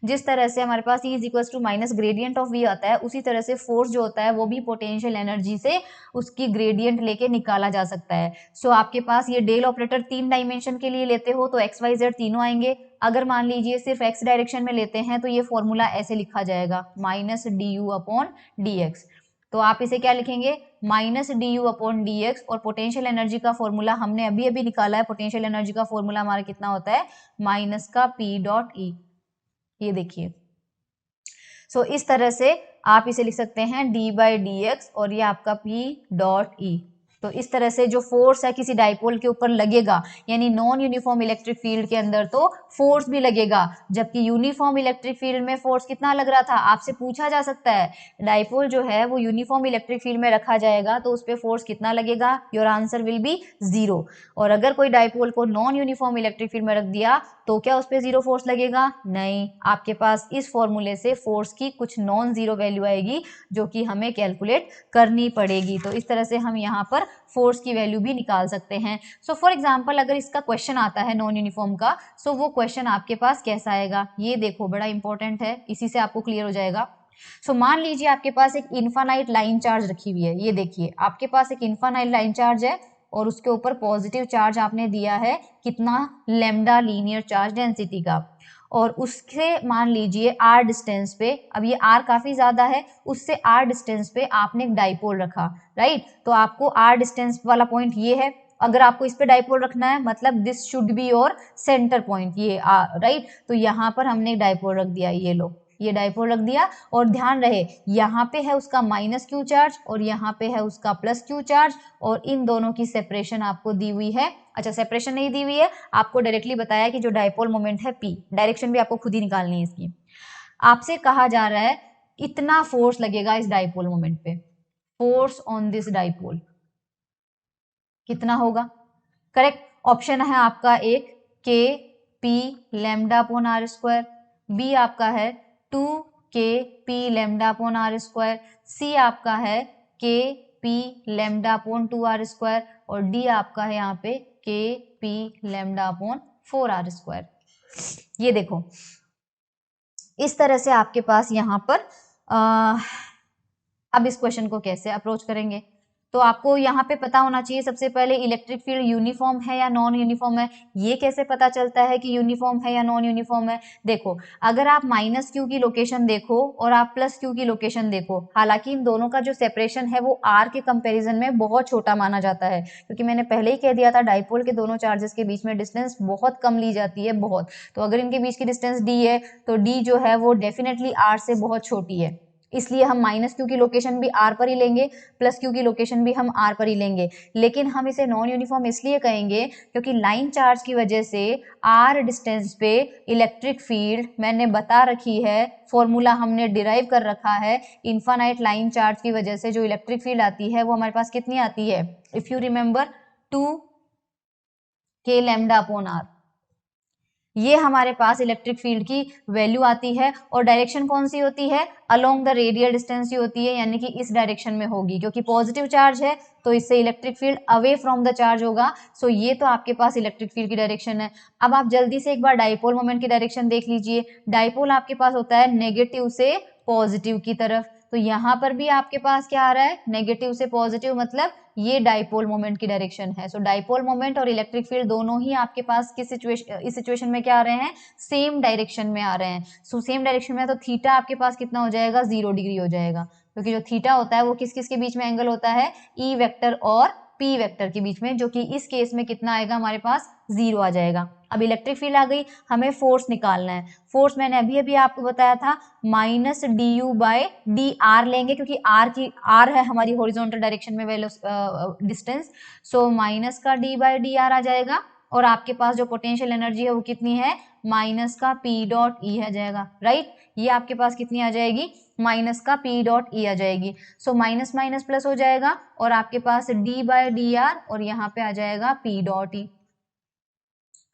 जिस तरह से हमारे पास E is equal to minus gradient of V आता है, उसी तरह से फोर्स जो होता है वो भी पोटेंशियल एनर्जी से उसकी ग्रेडियंट लेके निकाला जा सकता है। सो आपके पास ये डेल ऑपरेटर 3 डायमेंशन के लिए लेते हो तो एक्स वाई जेड तीनों आएंगे, अगर मान लीजिए सिर्फ एक्स डायरेक्शन में लेते हैं तो ये फॉर्मूला ऐसे लिखा जाएगा, minus d you upon D x. तो आप इसे क्या लिखेंगे, minus d you upon D x, और पोटेंशियल एनर्जी का फॉर्मूला हमने अभी अभी निकाला है, पोटेंशियल एनर्जी का फॉर्मूला हमारा कितना होता है, माइनस का पी डॉट ई, ये देखिए। सो इस तरह से आप इसे लिख सकते हैं डी बाई डी एक्स, और ये आपका पी डॉट ई। तो इस तरह से जो फोर्स है किसी डाइपोल के ऊपर लगेगा, यानी नॉन यूनिफॉर्म इलेक्ट्रिक फील्ड के अंदर तो फोर्स भी लगेगा, जबकि यूनिफॉर्म इलेक्ट्रिक फील्ड में फोर्स कितना लग रहा था, आपसे पूछा जा सकता है, डाइपोल जो है वो यूनिफॉर्म इलेक्ट्रिक फील्ड में रखा जाएगा तो उस पर फोर्स कितना लगेगा, योर आंसर विल बी 0। और अगर कोई डाइपोल को नॉन यूनिफॉर्म इलेक्ट्रिक फील्ड में रख दिया तो क्या उस पर 0 फोर्स लगेगा, नहीं, आपके पास इस फॉर्मूले से फोर्स की कुछ नॉन जीरो वैल्यू आएगी जो कि हमें कैलकुलेट करनी पड़ेगी। तो इस तरह से हम यहाँ पर फोर्स की वैल्यू भी निकाल सकते हैं। सो फॉर एग्जांपल अगर इसका क्वेश्चन आता है नॉन यूनिफॉर्म का, सो वो क्वेश्चन आपके पास कैसा आएगा, ये देखो बड़ा इंपॉर्टेंट है, इसी से आपको क्लियर हो जाएगा। सो मान लीजिए आपके पास एक इनफाइनाइट लाइन चार्ज रखी हुई है, ये देखिए आपके पास एक इनफाइनाइट लाइन चार्ज है और उसके ऊपर पॉजिटिव चार्ज आपने दिया है कितना, लैम्डा लीनियर चार्ज डेंसिटी का, और उससे मान लीजिए r डिस्टेंस पे, अब ये r काफी ज्यादा है, उससे r डिस्टेंस पे आपने एक डाइपोल रखा, राइट। तो आपको r डिस्टेंस वाला पॉइंट ये है, अगर आपको इस पे डाइपोल रखना है मतलब this should be your centre point, ये राइट। तो यहाँ पर हमने डाइपोल रख दिया, ये लो, ये डाइपोल रख दिया, और ध्यान रहे यहाँ पे है उसका माइनस क्यू चार्ज और यहाँ पे है उसका प्लस क्यू चार्ज, और इन दोनों की सेपरेशन आपको दी हुई है, अच्छा सेपरेशन नहीं दी हुई है, आपको डायरेक्टली बताया कि जो डाइपोल मोमेंट है P, डायरेक्शन भी आपको खुद ही निकालनी है इसकी। आपसे कहा जा रहा है इतना फोर्स लगेगा इस डाइपोल मोमेंट पे, फोर्स ऑन दिस डाइपोल कितना होगा, करेक्ट। ऑप्शन है आपका एक K P lambda upon are square, B आपका है 2 K P lambda upon are square, C आपका है K P lambda upon 2 R square, और डी आपका है यहाँ पे K P lambda upon 4 R square. ये देखो इस तरह से आपके पास यहाँ पर अब इस क्वेश्चन को कैसे अप्रोच करेंगे, तो आपको यहाँ पे पता होना चाहिए सबसे पहले इलेक्ट्रिक फील्ड यूनिफॉर्म है या नॉन यूनिफॉर्म है। ये कैसे पता चलता है कि यूनिफॉर्म है या नॉन यूनिफॉर्म है, देखो अगर आप माइनस क्यू की लोकेशन देखो और आप प्लस क्यू की लोकेशन देखो, हालांकि इन दोनों का जो सेपरेशन है वो आर के कंपेरिजन में बहुत छोटा माना जाता है, क्योंकि मैंने पहले ही कह दिया था डाइपोल के दोनों चार्जेस के बीच में डिस्टेंस बहुत कम ली जाती है, बहुत। तो अगर इनके बीच की डिस्टेंस डी है तो डी जो है वो डेफिनेटली आर से बहुत छोटी है, इसलिए हम माइनस क्यू की लोकेशन भी आर पर ही लेंगे, प्लस क्यू की लोकेशन भी हम आर पर ही लेंगे। लेकिन हम इसे नॉन यूनिफॉर्म इसलिए कहेंगे क्योंकि लाइन चार्ज की वजह से आर डिस्टेंस पे इलेक्ट्रिक फील्ड मैंने बता रखी है, फॉर्मूला हमने डिराइव कर रखा है, इनफाइनाइट लाइन चार्ज की वजह से जो इलेक्ट्रिक फील्ड आती है वो हमारे पास कितनी आती है, इफ यू रिमेंबर 2 के लैम्डा अपॉन आर, ये हमारे पास इलेक्ट्रिक फील्ड की वैल्यू आती है। और डायरेक्शन कौन सी होती है, अलोंग द रेडियल डिस्टेंस ही होती है, यानी कि इस डायरेक्शन में होगी, क्योंकि पॉजिटिव चार्ज है तो इससे electric field away from the charge होगा। सो ये तो आपके पास इलेक्ट्रिक फील्ड की डायरेक्शन है। अब आप जल्दी से एक बार डाइपोल मोमेंट की डायरेक्शन देख लीजिए, डाइपोल आपके पास होता है नेगेटिव से पॉजिटिव की तरफ, तो यहाँ पर भी आपके पास क्या आ रहा है, नेगेटिव से पॉजिटिव, मतलब ये डाइपोल मोमेंट की डायरेक्शन है। सो डाइपोल मोमेंट और इलेक्ट्रिक फील्ड दोनों ही आपके पास इस सिचुएशन में क्या आ रहे हैं, सेम डायरेक्शन में आ रहे हैं। सो सेम डायरेक्शन में, तो थीटा आपके पास कितना हो जाएगा, 0 डिग्री हो जाएगा, क्योंकि जो थीटा होता है वो किस किस के बीच में एंगल होता है, ई वेक्टर और पी वेक्टर के बीच में, जो कि इस केस में कितना आएगा हमारे पास, 0 आ जाएगा। अब इलेक्ट्रिक फील्ड आ गई, हमें फोर्स निकालना है। फोर्स मैंने अभी अभी आपको बताया था, minus d u by d r लेंगे, क्योंकि आर है हमारी हॉरिजॉन्टल डायरेक्शन में डिस्टेंस। सो माइनस का डी बाय डी आर आ जाएगा, और आपके पास जो पोटेंशियल एनर्जी है वो कितनी है, माइनस का पी डॉट ई आ जाएगा, राइट। ये आपके पास कितनी आ जाएगी, माइनस का पी डॉट ई आ जाएगी। सो माइनस माइनस प्लस हो जाएगा, और आपके पास डी बाय डी आर, और यहाँ पे आ जाएगा p dot e,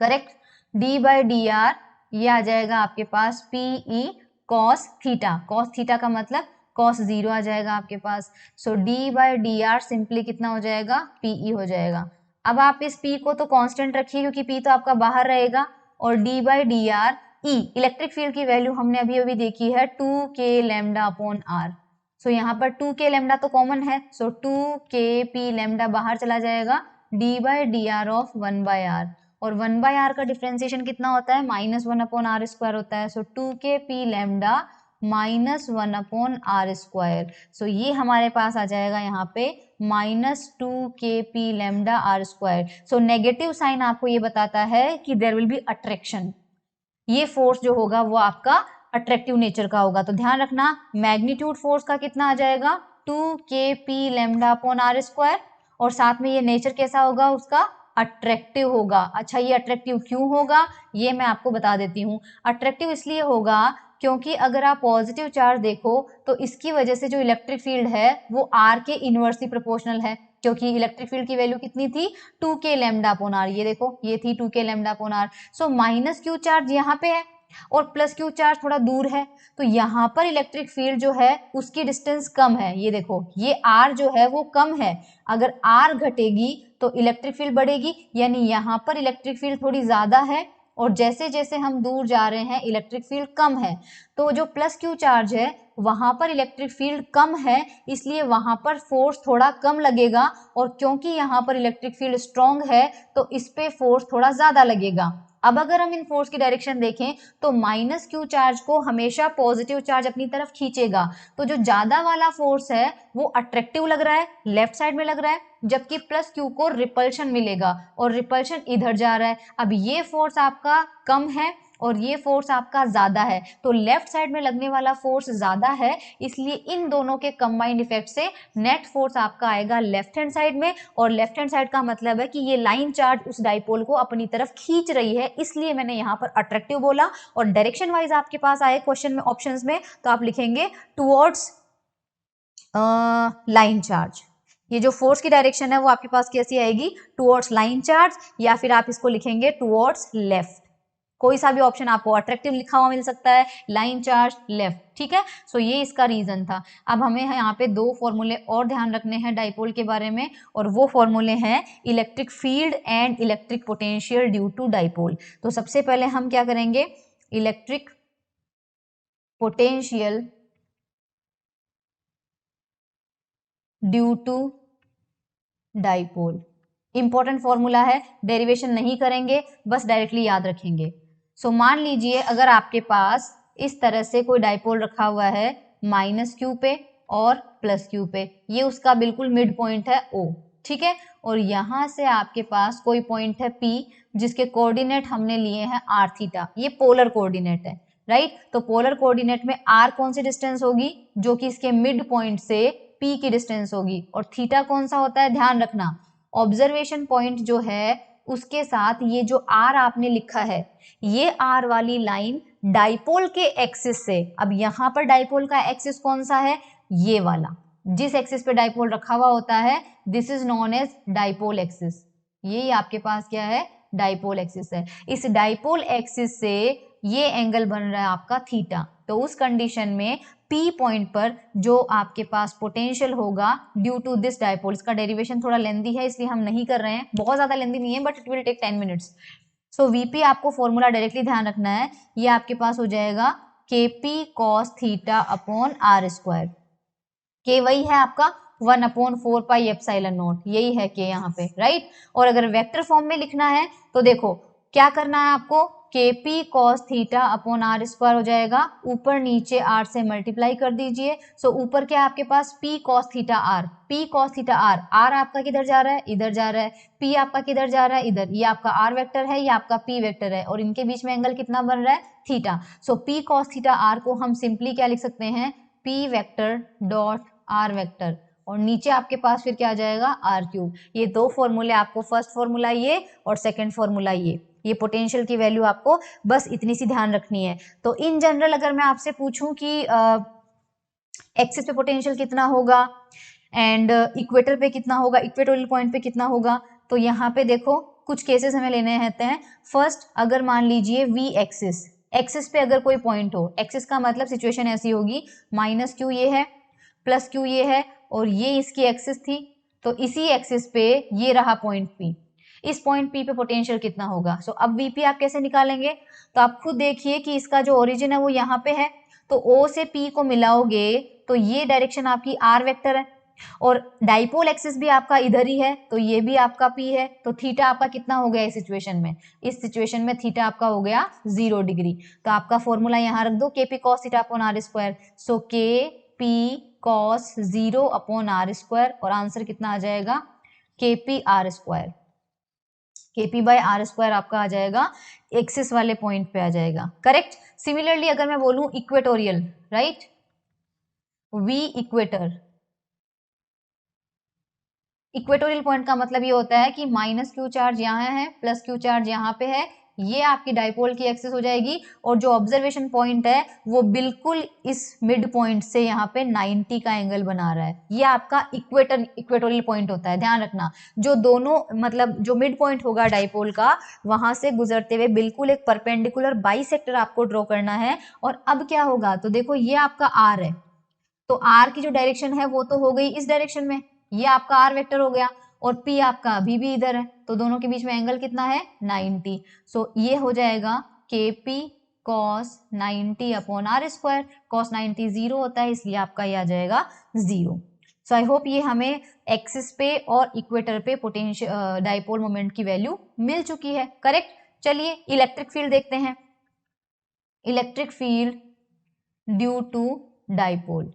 correct. D by d r ये आ जाएगा आपके पास p e cos theta, cos theta का मतलब कॉस 0 आ जाएगा आपके पास। So d by d r simply कितना हो जाएगा, पीई हो जाएगा। अब आप इस पी को तो कांस्टेंट रखिए, क्योंकि पी तो आपका बाहर रहेगा, और d by d r e, electric field की वैल्यू हमने अभी अभी देखी है 2k लैम्डा अपॉन आर। सो यहाँ पर 2k लैम्डा तो कॉमन है, सो 2k पी लैम्डा बाहर चला जाएगा, d by d r of 1 by r, और 1 बाय आर का डिफ्रेंसिएशन कितना होता है, -1 अपॉन आर स्क्वायर होता है। So 2k p lambda -1 upon are square. So ये हमारे पास आ जाएगा यहाँ पे -2k p lambda r square. So negative sign आपको ये बताता है कि देयर विल बी अट्रैक्शन, ये फोर्स जो होगा वो आपका अट्रैक्टिव नेचर का होगा। तो ध्यान रखना, मैग्नीट्यूड फोर्स का कितना आ जाएगा, 2k p lambda upon are square, और साथ में ये नेचर कैसा होगा उसका, अट्रैक्टिव होगा। अच्छा, ये अट्रैक्टिव क्यों होगा, ये मैं आपको बता देती हूँ। अट्रैक्टिव इसलिए होगा क्योंकि अगर आप पॉजिटिव चार्ज देखो तो इसकी वजह से जो इलेक्ट्रिक फील्ड है वो आर के इनवर्सली प्रोपोर्शनल है, क्योंकि इलेक्ट्रिक फील्ड की वैल्यू कितनी थी, 2k लैम्डा अपॉन आर, ये देखो ये थी 2k lambda upon r. So minus q charge यहाँ पे है और प्लस क्यू चार्ज थोड़ा दूर है, तो यहाँ पर इलेक्ट्रिक फील्ड जो है उसकी डिस्टेंस कम है। ये देखो, ये आर जो है वो कम है, अगर आर घटेगी तो इलेक्ट्रिक फील्ड बढ़ेगी, यानी यहाँ पर इलेक्ट्रिक फील्ड थोड़ी ज्यादा है, और जैसे जैसे हम दूर जा रहे हैं इलेक्ट्रिक फील्ड कम है। तो जो प्लस क्यू चार्ज है वहां पर इलेक्ट्रिक फील्ड कम है, इसलिए वहां पर फोर्स थोड़ा कम लगेगा, और क्योंकि यहाँ पर इलेक्ट्रिक फील्ड स्ट्रॉन्ग है तो इस पे फोर्स थोड़ा ज्यादा लगेगा। अब अगर हम इन फोर्स की डायरेक्शन देखें तो माइनस क्यू चार्ज को हमेशा पॉजिटिव चार्ज अपनी तरफ खींचेगा, तो जो ज्यादा वाला फोर्स है वो अट्रैक्टिव लग रहा है, लेफ्ट साइड में लग रहा है, जबकि प्लस क्यू को रिपल्शन मिलेगा, और रिपल्शन इधर जा रहा है। अब ये फोर्स आपका कम है और ये फोर्स आपका ज्यादा है, तो लेफ्ट साइड में लगने वाला फोर्स ज्यादा है, इसलिए इन दोनों के कंबाइंड इफेक्ट से नेट फोर्स आपका आएगा लेफ्ट हैंड साइड में, और लेफ्ट हैंड साइड का मतलब है कि ये लाइन चार्ज उस डाइपोल को अपनी तरफ खींच रही है, इसलिए मैंने यहाँ पर अट्रैक्टिव बोला। और डायरेक्शन वाइज आपके पास आए क्वेश्चन में ऑप्शंस में, तो आप लिखेंगे टुवर्ड्स लाइन चार्ज। ये जो फोर्स की डायरेक्शन है वो आपके पास कैसी आएगी, टुवर्ड्स लाइन चार्ज, या फिर आप इसको लिखेंगे टुवर्ड्स लेफ्ट। कोई सा भी ऑप्शन आपको अट्रैक्टिव लिखा हुआ मिल सकता है, लाइन चार्ज लेफ्ट, ठीक है। सो ये इसका रीजन था। अब हमें यहाँ पे दो फॉर्मूले और ध्यान रखने हैं डाइपोल के बारे में, और वो फॉर्मूले हैं electric field and electric potential due to dipole. तो सबसे पहले हम क्या करेंगे, electric potential due to dipole, important formula है, डेरिवेशन नहीं करेंगे, बस डायरेक्टली याद रखेंगे। सो मान लीजिए अगर आपके पास इस तरह से कोई डाइपोल रखा हुआ है माइनस क्यू पे और प्लस क्यू पे, ये उसका बिल्कुल मिड पॉइंट है O, ठीक है, और यहां से आपके पास कोई पॉइंट है P जिसके कोऑर्डिनेट हमने लिए हैं r थीटा, ये पोलर कोऑर्डिनेट है, राइट। तो पोलर कोऑर्डिनेट में r कौन सी डिस्टेंस होगी, जो कि इसके मिड पॉइंट से P की डिस्टेंस होगी, और थीटा कौन सा होता है, ध्यान रखना ऑब्जर्वेशन पॉइंट जो है उसके साथ ये जो r आपने लिखा है, ये r वाली लाइन डाइपोल के एक्सिस से, अब यहाँ पर डाइपोल का एक्सिस कौन सा है, ये वाला, जिस एक्सिस पे डाइपोल रखा हुआ होता है, this is known as dipole axis. ये आपके पास क्या है, डाइपोल एक्सिस है। इस डाइपोल एक्सिस से ये एंगल बन रहा है आपका थीटा। तो उस कंडीशन में P पॉइंट पर जो आपके पास पोटेंशियल होगा ड्यू टू दिस डाइपोल, इसका डेरिवेशन थोड़ा लेंदी है इसलिए हम नहीं कर रहे हैं, बहुत ज्यादा लेंदी नहीं है, but it will take 10 minutes. So VP आपको फॉर्मूला डायरेक्टली ध्यान रखना है, ये आपके पास हो जाएगा KP cos theta upon r square. के वही है आपका 1/4 पाई एप्सिलॉन नॉट, यही है के यहाँ पे, राइट। और अगर वेक्टर फॉर्म में लिखना है तो देखो क्या करना है आपको, KP cos theta upon are square हो जाएगा, ऊपर नीचे r से मल्टीप्लाई कर दीजिए। सो ऊपर क्या है आपके पास P cos theta r, P cos theta r, r आपका किधर जा रहा है, इधर जा रहा है, P आपका किधर जा रहा है, इधर, ये आपका r वेक्टर है, ये आपका P वेक्टर है, और इनके बीच में एंगल कितना बन रहा है, थीटा। सो P cos थीटा r को हम सिंपली क्या लिख सकते हैं, P vector dot r vector, और नीचे आपके पास फिर क्या आ जाएगा, आर क्यूब। ये दो फॉर्मूले आपको, फर्स्ट फॉर्मूला ये और सेकंड फॉर्मूला ये पोटेंशियल की वैल्यू आपको बस इतनी सी ध्यान रखनी है। तो इन जनरल अगर मैं आपसे पूछूं कि एक्सिस पे पोटेंशियल कितना होगा एंड इक्वेटर पे कितना होगा, इक्वेटोरियल पॉइंट पे कितना होगा, तो यहाँ पे देखो कुछ केसेस हमें लेने रहते हैं। फर्स्ट, अगर मान लीजिए वी एक्सिस, एक्सिस पे अगर कोई पॉइंट हो, एक्सिस का मतलब सिचुएशन ऐसी होगी, माइनस क्यू ये है, प्लस क्यू ये है, और ये इसकी एक्सिस थी, तो इसी एक्सिस पे ये रहा पॉइंट पी, इस पॉइंट पी पे पोटेंशियल कितना होगा। सो अब वीपी आप कैसे निकालेंगे, तो आप खुद देखिए कि इसका जो ओरिजिन है वो यहाँ पे है, तो ओ से पी को मिलाओगे तो ये डायरेक्शन आपकी आर वेक्टर है, और डाइपोल एक्सिस भी आपका इधर ही है, तो ये भी आपका पी है, तो थीटा आपका कितना हो गया इस सिचुएशन में, इस सिचुएशन में थीटा आपका हो गया 0 डिग्री। तो आपका फॉर्मूला यहाँ रख दो, k p cos theta upon are square, so k p cos 0 upon are square, और आंसर कितना आ जाएगा, k p r square, k p by r square आपका आ जाएगा, एक्सिस वाले पॉइंट पे आ जाएगा, करेक्ट। सिमिलरली अगर मैं बोलूं equatorial, right, v equator, equatorial point का मतलब ये होता है कि माइनस क्यू चार्ज यहाँ है, प्लस क्यू चार्ज यहाँ पे है, ये आपकी डाइपोल की एक्सिस हो जाएगी, और जो ऑब्जर्वेशन पॉइंट है वो बिल्कुल इस मिड पॉइंट से यहाँ पे 90 का एंगल बना रहा है, ये आपका इक्वेटोरियल पॉइंट होता है। ध्यान रखना, जो दोनों मतलब जो मिड पॉइंट होगा डाइपोल का, वहां से गुजरते हुए बिल्कुल एक परपेंडिकुलर बाइसेक्टर आपको ड्रॉ करना है। और अब क्या होगा, तो देखो ये आपका आर है, तो आर की जो डायरेक्शन है वो तो हो गई इस डायरेक्शन में, ये आपका आर वेक्टर हो गया, और पी आपका अभी भी इधर है, तो दोनों के बीच में एंगल कितना है, 90। सो ये हो जाएगा k p cos 90 upon are square, cos 90 0 होता है, इसलिए आपका ये आ जाएगा 0। सो आई होप ये हमें एक्सिस पे और इक्वेटर पे पोटेंशियल डाइपोल मोमेंट की वैल्यू मिल चुकी है, करेक्ट। चलिए इलेक्ट्रिक फील्ड देखते हैं, electric field due to dipole,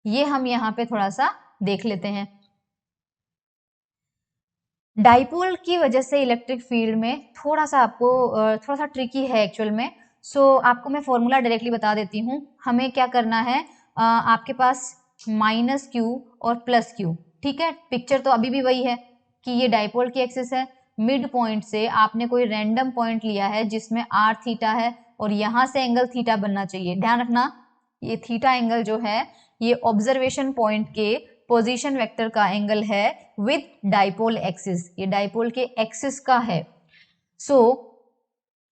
ये हम यहाँ पे थोड़ा सा देख लेते हैं। डाइपोल की वजह से इलेक्ट्रिक फील्ड में थोड़ा सा आपको थोड़ा सा ट्रिकी है एक्चुअल में। सो आपको मैं फॉर्मूला डायरेक्टली बता देती हूँ। हमें क्या करना है, आपके पास माइनस क्यू और प्लस क्यू, ठीक है, पिक्चर तो अभी भी वही है कि ये डाइपोल की एक्सिस है, मिड पॉइंट से आपने कोई रैंडम पॉइंट लिया है जिसमें आर थीटा है, और यहाँ से एंगल थीटा बनना चाहिए। ध्यान रखना, ये थीटा एंगल जो है ये ऑब्जर्वेशन पॉइंट के पोजीशन वेक्टर का एंगल है विद डाइपोल एक्सिस, ये डाइपोल के एक्सिस का है। सो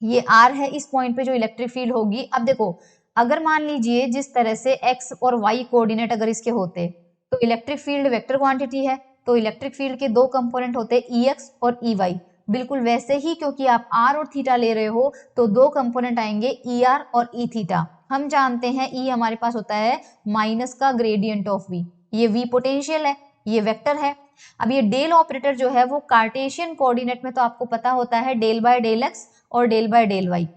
ये आर है, इस पॉइंट पे जो इलेक्ट्रिक फील्ड होगी। अब देखो, अगर मान लीजिए जिस तरह से एक्स और वाई कोऑर्डिनेट अगर इसके होते, तो इलेक्ट्रिक फील्ड वेक्टर क्वांटिटी है, तो इलेक्ट्रिक फील्ड के दो कंपोनेंट होते हैं, ई एक्स और ई वाई। बिल्कुल वैसे ही, क्योंकि आप आर और थीटा ले रहे हो, तो दो कंपोनेंट आएंगे, ई आर और ई थीटा। हम जानते हैं ई हमारे पास होता है माइनस का ग्रेडियंट ऑफ वी, ये वी पोटेंशियल है, ये वेक्टर है। अब ये डेल ऑपरेटर जो है वो कार्टेशियन कोऑर्डिनेट में तो आपको पता होता है डेल बाय डेल एक्स और डेल बाय डेल वाई,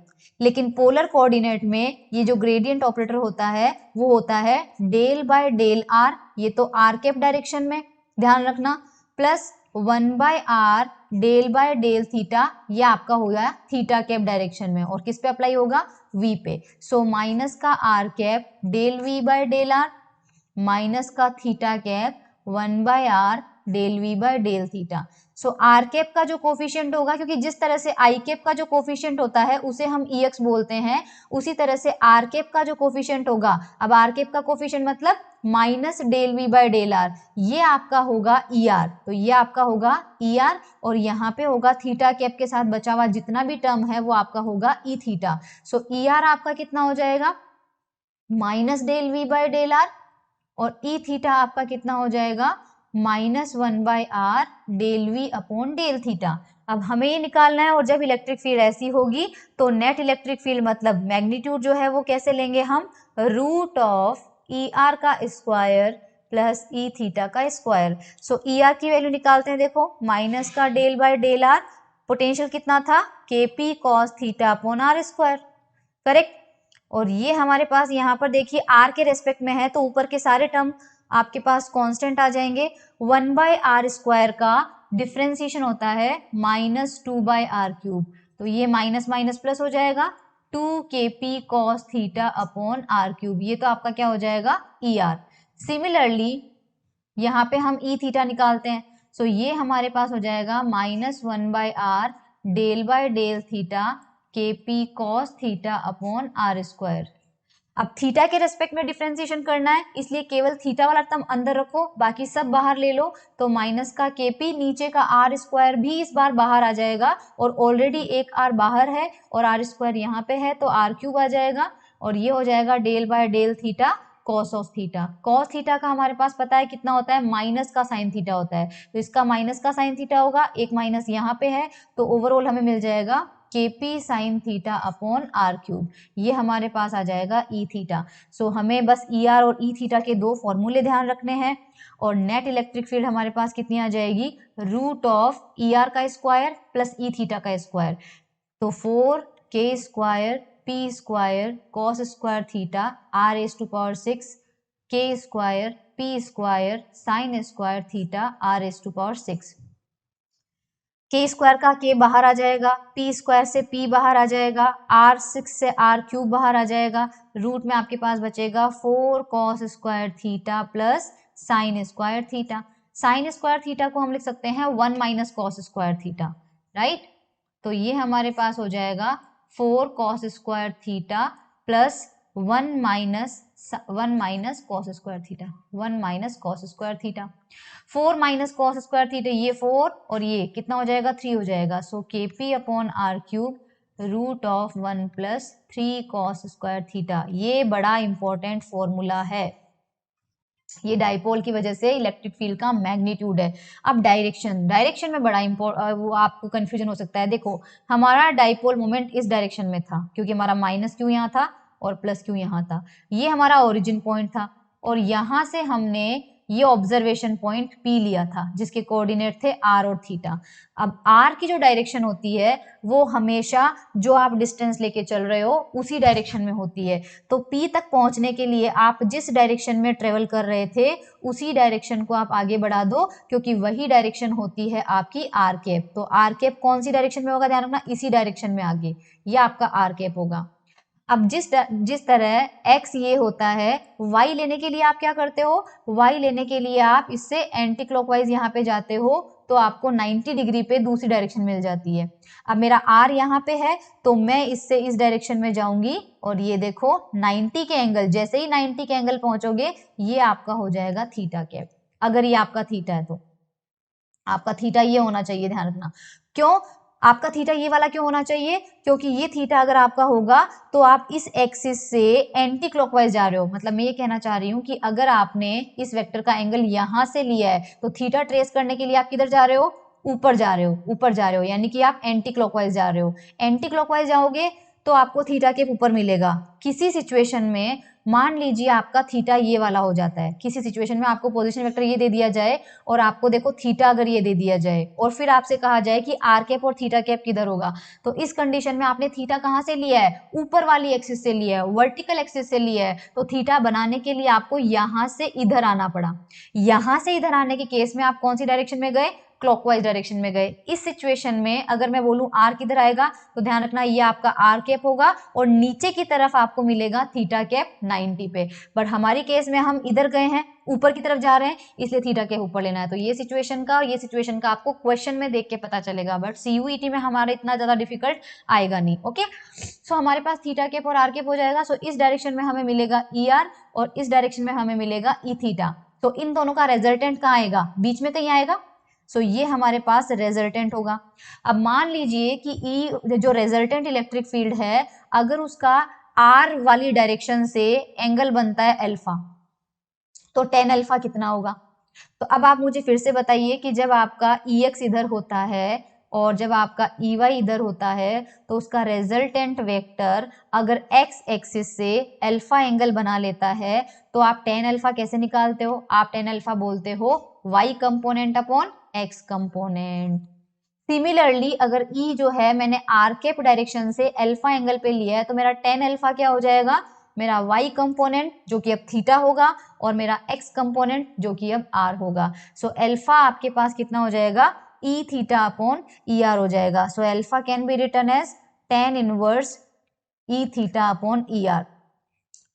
लेकिन पोलर कोऑर्डिनेट में ये जो ग्रेडियंट ऑपरेटर होता है वो होता है डेल बाय डेल आर, ये तो आर कैप डायरेक्शन में, ध्यान रखना, plus 1 by r del by del theta, ये आपका हो गया थीटा कैप डायरेक्शन में, और किस पे अप्लाई होगा, वी पे। सो माइनस का r cap del v by del r, minus का theta cap 1 by r del v by del theta. So r cap का जो कोफिशिएंट होगा, क्योंकि जिस तरह से आई कैप का जो कोफिशिएंट होता है उसे हम ई एक्स बोलते हैं, उसी तरह से आर कैप का जो कोफिशिएंट होगा, अब आर कैप का कोफिशिएंट मतलब minus del v by del r, ये आपका होगा ई आर, तो ये आपका होगा ई आर, और यहाँ पे होगा थीटा कैप के साथ बचा हुआ जितना भी टर्म है वो आपका होगा E theta. So e are आपका कितना हो जाएगा, minus del v by del r, और ई थीटा आपका कितना हो जाएगा, minus 1 by r del v upon del theta. अब हमें ये निकालना है, और जब इलेक्ट्रिक फील्ड ऐसी होगी तो नेट इलेक्ट्रिक फील्ड मतलब मैग्नीट्यूड जो है वो कैसे लेंगे हम, रूट ऑफ ई आर का स्क्वायर प्लस ई थीटा का स्क्वायर। सो ई आर की वैल्यू निकालते हैं, देखो माइनस का del by del r, potential कितना था k p cos theta upon are square, correct. और ये हमारे पास यहाँ पर देखिए आर के रेस्पेक्ट में है तो ऊपर के सारे टर्म आपके पास कांस्टेंट आ जाएंगे। 1/r स्क्वायर का डिफरेंशिएशन होता है -2/r³, तो ये माइनस माइनस प्लस हो जाएगा 2kp cos theta upon r³, ये तो आपका क्या हो जाएगा er। सिमिलरली यहाँ पे हम ई थीटा निकालते हैं, सो ये हमारे पास हो जाएगा -1/r del by del theta kp cos theta upon r²। अब थीटा के रेस्पेक्ट में डिफरेंशिएशन करना है, इसलिए केवल थीटा वाला टर्म अंदर रखो, बाकी सब बाहर ले लो। तो माइनस का केपी, नीचे का आर स्क्वायर भी इस बार बाहर आ जाएगा, और ऑलरेडी एक आर बाहर है और आर स्क्वायर यहाँ पे है तो r³ आ जाएगा, और ये हो जाएगा del by del theta cos of theta. Cos theta का हमारे पास पता है कितना होता है, माइनस का साइन थीटा होता है, तो इसका माइनस का साइन थीटा होगा, एक माइनस यहाँ पे है, तो ओवरऑल हमें मिल जाएगा kp sign theta upon r³, ये हमारे पास आ जाएगा ई थीटा। सो हमें बस ई आर और ई थीटा के दो फॉर्मूले ध्यान रखने हैं, और नेट इलेक्ट्रिक फील्ड हमारे पास कितनी आ जाएगी, रूट ऑफ ई आर का स्क्वायर प्लस ई थीटा का स्क्वायर, तो 4k square p square cos square theta r⁶ k square p square sine square theta r⁶। के स्क्वायर का के बाहर आ जाएगा, पी स्क्वायर से पी बाहर आ जाएगा, r6 से r³ बाहर आ जाएगा, रूट में आपके पास बचेगा 4 cos square theta plus sine square theta. Sine square theta को हम लिख सकते हैं 1 minus cos square theta, right. तो ये हमारे पास हो जाएगा 4 cos square theta plus 1 minus cos square theta, 1 minus cos square theta. 4 minus cos square theta, ये 4 और ये कितना हो जाएगा 3 हो जाएगा, so kp upon r³ root of 1 plus 3 cos square theta. ये बड़ा इंपॉर्टेंट फॉर्मूला है, ये डाइपोल की वजह से इलेक्ट्रिक फील्ड का मैग्नीट्यूड है। अब डायरेक्शन में बड़ा वो आपको कंफ्यूजन हो सकता है। देखो हमारा डाइपोल मोमेंट इस डायरेक्शन में था, क्योंकि हमारा माइनस क्यू यहाँ था और प्लस क्यू यहाँ था, ये हमारा ओरिजिन पॉइंट था, और यहाँ से हमने ये ऑब्जर्वेशन पॉइंट P लिया था जिसके कोऑर्डिनेट थे r और थीटा। अब r की जो डायरेक्शन होती है वो हमेशा जो आप डिस्टेंस लेके चल रहे हो उसी डायरेक्शन में होती है, तो P तक पहुंचने के लिए आप जिस डायरेक्शन में ट्रेवल कर रहे थे उसी डायरेक्शन को आप आगे बढ़ा दो, क्योंकि वही डायरेक्शन होती है आपकी r कैप। तो r कैप कौन सी डायरेक्शन में होगा, ध्यान रखना इसी डायरेक्शन में आगे, ये आपका r कैप होगा। अब जिस तरह x ये होता है, y लेने के लिए आप क्या करते हो, y लेने के लिए आप इससे एंटी क्लॉकवाइज यहाँ पे जाते हो तो आपको 90 डिग्री पे दूसरी डायरेक्शन मिल जाती है। अब मेरा r यहाँ पे है तो मैं इससे इस डायरेक्शन में जाऊंगी, और ये देखो 90 के एंगल, जैसे ही 90 के एंगल पहुंचोगे ये आपका हो जाएगा थीटा कैप। अगर ये आपका थीटा है तो आपका थीटा ये होना चाहिए, ध्यान रखना। क्यों आपका थीटा ये वाला क्यों होना चाहिए, क्योंकि ये थीटा अगर आपका होगा तो आप इस एक्सिस से एंटी क्लॉकवाइज जा रहे हो। मतलब मैं ये कहना चाह रही हूँ कि अगर आपने इस वेक्टर का एंगल यहाँ से लिया है तो थीटा ट्रेस करने के लिए आप किधर जा रहे हो, ऊपर जा रहे हो, ऊपर जा रहे हो, यानी कि आप एंटी क्लॉकवाइज जा रहे हो। एंटी क्लॉकवाइज जाओगे तो आपको थीटा के ऊपर मिलेगा। किसी सिचुएशन में मान लीजिए आपका थीटा ये वाला हो जाता है, किसी सिचुएशन में आपको पोजीशन वेक्टर ये दे दिया जाए और आपको देखो थीटा अगर ये दे दिया जाए और फिर आपसे कहा जाए कि आर कैप और थीटा कैप किधर होगा, तो इस कंडीशन में आपने थीटा कहाँ से लिया है, ऊपर वाली एक्सिस से लिया है, वर्टिकल एक्सिस से लिया है, तो थीटा बनाने के लिए आपको यहाँ से इधर आना पड़ा। यहाँ से इधर आने के केस में आप कौन सी डायरेक्शन में गए, क्लॉकवाइज डायरेक्शन में गए। इस सिचुएशन में अगर मैं बोलूं आर किधर आएगा तो ध्यान रखना ये आपका आर कैप होगा और नीचे की तरफ आपको मिलेगा थीटा कैप 90 पे। बट हमारी केस में हम इधर गए हैं, ऊपर की तरफ जा रहे हैं, इसलिए थीटा कैप ऊपर लेना है। तो ये सिचुएशन का और ये सिचुएशन का आपको क्वेश्चन में देख के पता चलेगा, बट सीयूईटी में हमारा इतना ज्यादा डिफिकल्ट आएगा नहीं। ओके, सो हमारे पास थीटा कैप और आर कैप हो जाएगा। सो इस डायरेक्शन में हमें मिलेगा ई आर और इस डायरेक्शन में हमें मिलेगा ई थीटा। तो इन दोनों का रिजल्टेंट कहाँ आएगा, बीच में कहीं आएगा। सो ये हमारे पास रिजल्टेंट होगा। अब मान लीजिए कि ई जो रिजल्टेंट इलेक्ट्रिक फील्ड है अगर उसका आर वाली डायरेक्शन से एंगल बनता है अल्फा, तो tan अल्फा कितना होगा। तो अब आप मुझे फिर से बताइए कि जब आपका EX इधर होता है और जब आपका ई वाई इधर होता है तो उसका रिजल्टेंट वेक्टर अगर एक्स एक्सिस से अल्फा एंगल बना लेता है तो आप टेन अल्फा कैसे निकालते हो? आप टेन अल्फा बोलते हो y component upon x component. Similarly अगर ई जो है मैंने आर कैप डायरेक्शन से अल्फा एंगल पे लिया है तो मेरा टेन अल्फा क्या हो जाएगा? मेरा y कंपोनेंट जो कि अब थीटा होगा और मेरा x कंपोनेंट जो कि अब r होगा। सो अल्फा आपके पास कितना हो जाएगा? e theta upon e r हो जाएगा। So alpha can be written as tan inverse e theta upon e r.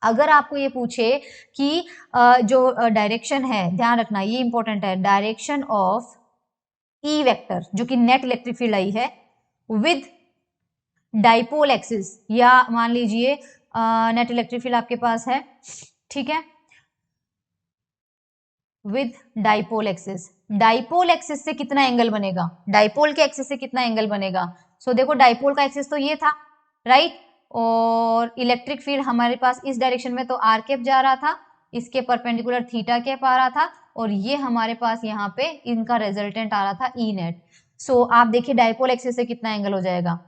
अगर आपको ये पूछे कि जो डायरेक्शन है, ध्यान रखना ये इंपॉर्टेंट है, डायरेक्शन ऑफ ई वेक्टर जो कि नेट इलेक्ट्रिक फील्ड आई है विद डाइपोल एक्सिस, या मान लीजिए नेट इलेक्ट्रिक फील्ड आपके पास है, ठीक है, with dipole axis. Dipole axis से कितना एंगल बनेगा? डाइपोल के एक्सिस से कितना एंगल बनेगा? सो देखो डाइपोल का एक्सिस तो ये था, राइट, और इलेक्ट्रिक फील्ड हमारे पास इस डायरेक्शन में तो आर कैप जा रहा था, इसके परपेंडिकुलर थीटा कैप आ रहा था, और ये हमारे पास यहाँ पे इनका रिजल्टेंट आ रहा था ई नेट। सो आप देखिए डाइपोल एक्सिस से कितना एंगल हो जाएगा?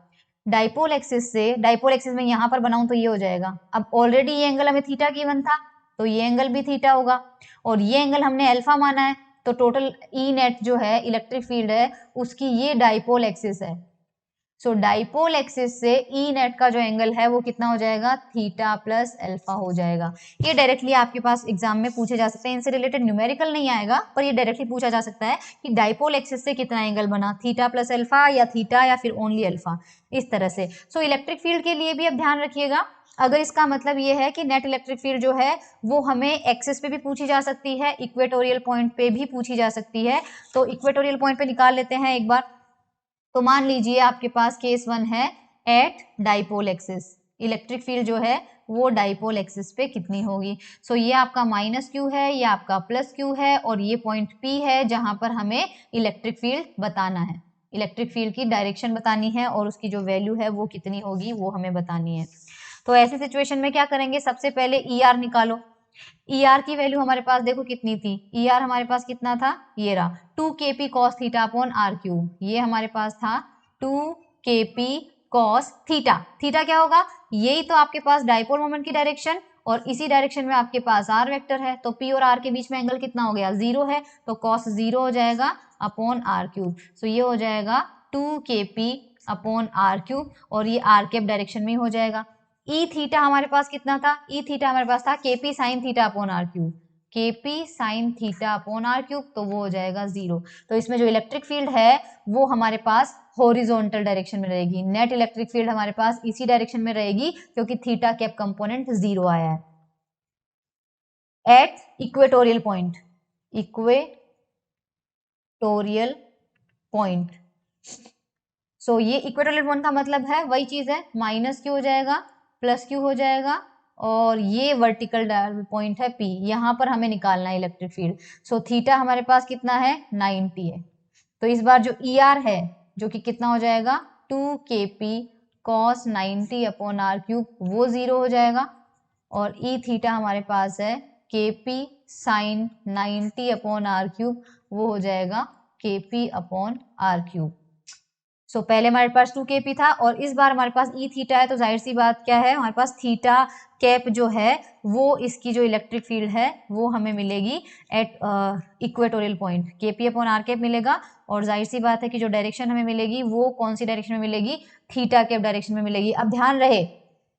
डाइपोल एक्सिस से, डाइपोल एक्सिस में यहां पर बनाऊं तो ये हो जाएगा। अब ऑलरेडी ये एंगल हमें थीटा गिवन था तो ये एंगल भी थीटा होगा, और ये एंगल हमने अल्फा माना है तो टोटल ई नेट जो है इलेक्ट्रिक फील्ड है उसकी ये डाइपोल एक्सिस है। सो डाइपोल एक्सिस से ई नेट का जो एंगल है वो कितना हो जाएगा? थीटा प्लस अल्फा हो जाएगा। ये डायरेक्टली आपके पास एग्जाम में पूछे जा सकते हैं, इनसे रिलेटेड न्यूमेरिकल नहीं आएगा पर ये डायरेक्टली पूछा जा सकता है कि डाइपोल एक्सिस से कितना एंगल बना, थीटा प्लस अल्फा या थीटा या फिर ओनली अल्फा, इस तरह से। सो इलेक्ट्रिक फील्ड के लिए भी अब ध्यान रखिएगा, अगर इसका मतलब ये है कि नेट इलेक्ट्रिक फील्ड जो है वो हमें एक्सिस पे भी पूछी जा सकती है, इक्वेटोरियल पॉइंट पे भी पूछी जा सकती है। तो इक्वेटोरियल पॉइंट पे निकाल लेते हैं एक बार। तो मान लीजिए आपके पास केस वन है at dipole axis, electric field जो है वो डाइपोल एक्सिस पे कितनी होगी? सो ये आपका माइनस क्यू है, ये आपका प्लस क्यू है, और ये पॉइंट पी है जहां पर हमें इलेक्ट्रिक फील्ड बताना है, इलेक्ट्रिक फील्ड की डायरेक्शन बतानी है और उसकी जो वैल्यू है वो कितनी होगी वो हमें बतानी है। तो ऐसी सिचुएशन में क्या करेंगे? सबसे पहले ई आर निकालो। ई आर की वैल्यू हमारे पास देखो कितनी थी, ई आर हमारे पास कितना था? ये रहा 2 kp cos theta upon are cube, ये हमारे पास था 2 kp cos थीटा। थीटा क्या होगा? यही तो आपके पास डाइपोल मोमेंट की डायरेक्शन, और इसी डायरेक्शन में आपके पास आर वेक्टर है, तो पी और आर के बीच में एंगल कितना हो गया? 0 है, तो कॉस 0 हो जाएगा अपॉन आर क्यूब। सो ये हो जाएगा 2 kp अपॉन आर क्यूब, और ये आर कैप डायरेक्शन में ही हो जाएगा। ई थीटा हमारे पास कितना था? ई थीटा हमारे पास था KP sine theta upon are cube, KP sine theta upon are cube, तो वो हो जाएगा 0। तो इसमें जो इलेक्ट्रिक फील्ड है वो हमारे पास हॉरिजॉन्टल डायरेक्शन में रहेगी, नेट इलेक्ट्रिक फील्ड हमारे पास इसी डायरेक्शन में रहेगी क्योंकि थीटा कैप कंपोनेंट 0 आया है। At equatorial point, equatorial point, so ये इक्वेटोरियल पॉइंट का मतलब है वही चीज है, माइनस क्यू हो जाएगा, प्लस क्यू हो जाएगा, और ये वर्टिकल पॉइंट है P, यहां पर हमें निकालना है इलेक्ट्रिक फील्ड। सो थीटा हमारे पास कितना है? 90 है। तो इस बार जो ई आर है जो कि कितना हो जाएगा? 2 kp cos 90 upon are cube, वो 0 हो जाएगा, और ई थीटा हमारे पास है kp sine 90 upon are cube, वो हो जाएगा kp upon are cube. So पहले हमारे पास 2 kp था और इस बार हमारे पास ई थीटा है, तो जाहिर सी बात क्या है, हमारे पास थीटा कैप जो है वो इसकी जो इलेक्ट्रिक फील्ड है वो हमें मिलेगी at equatorial point, KP upon R cap मिलेगा, और जाहिर सी बात है कि जो डायरेक्शन हमें मिलेगी वो कौन सी डायरेक्शन में मिलेगी? थीटा कैप डायरेक्शन में मिलेगी। अब ध्यान रहे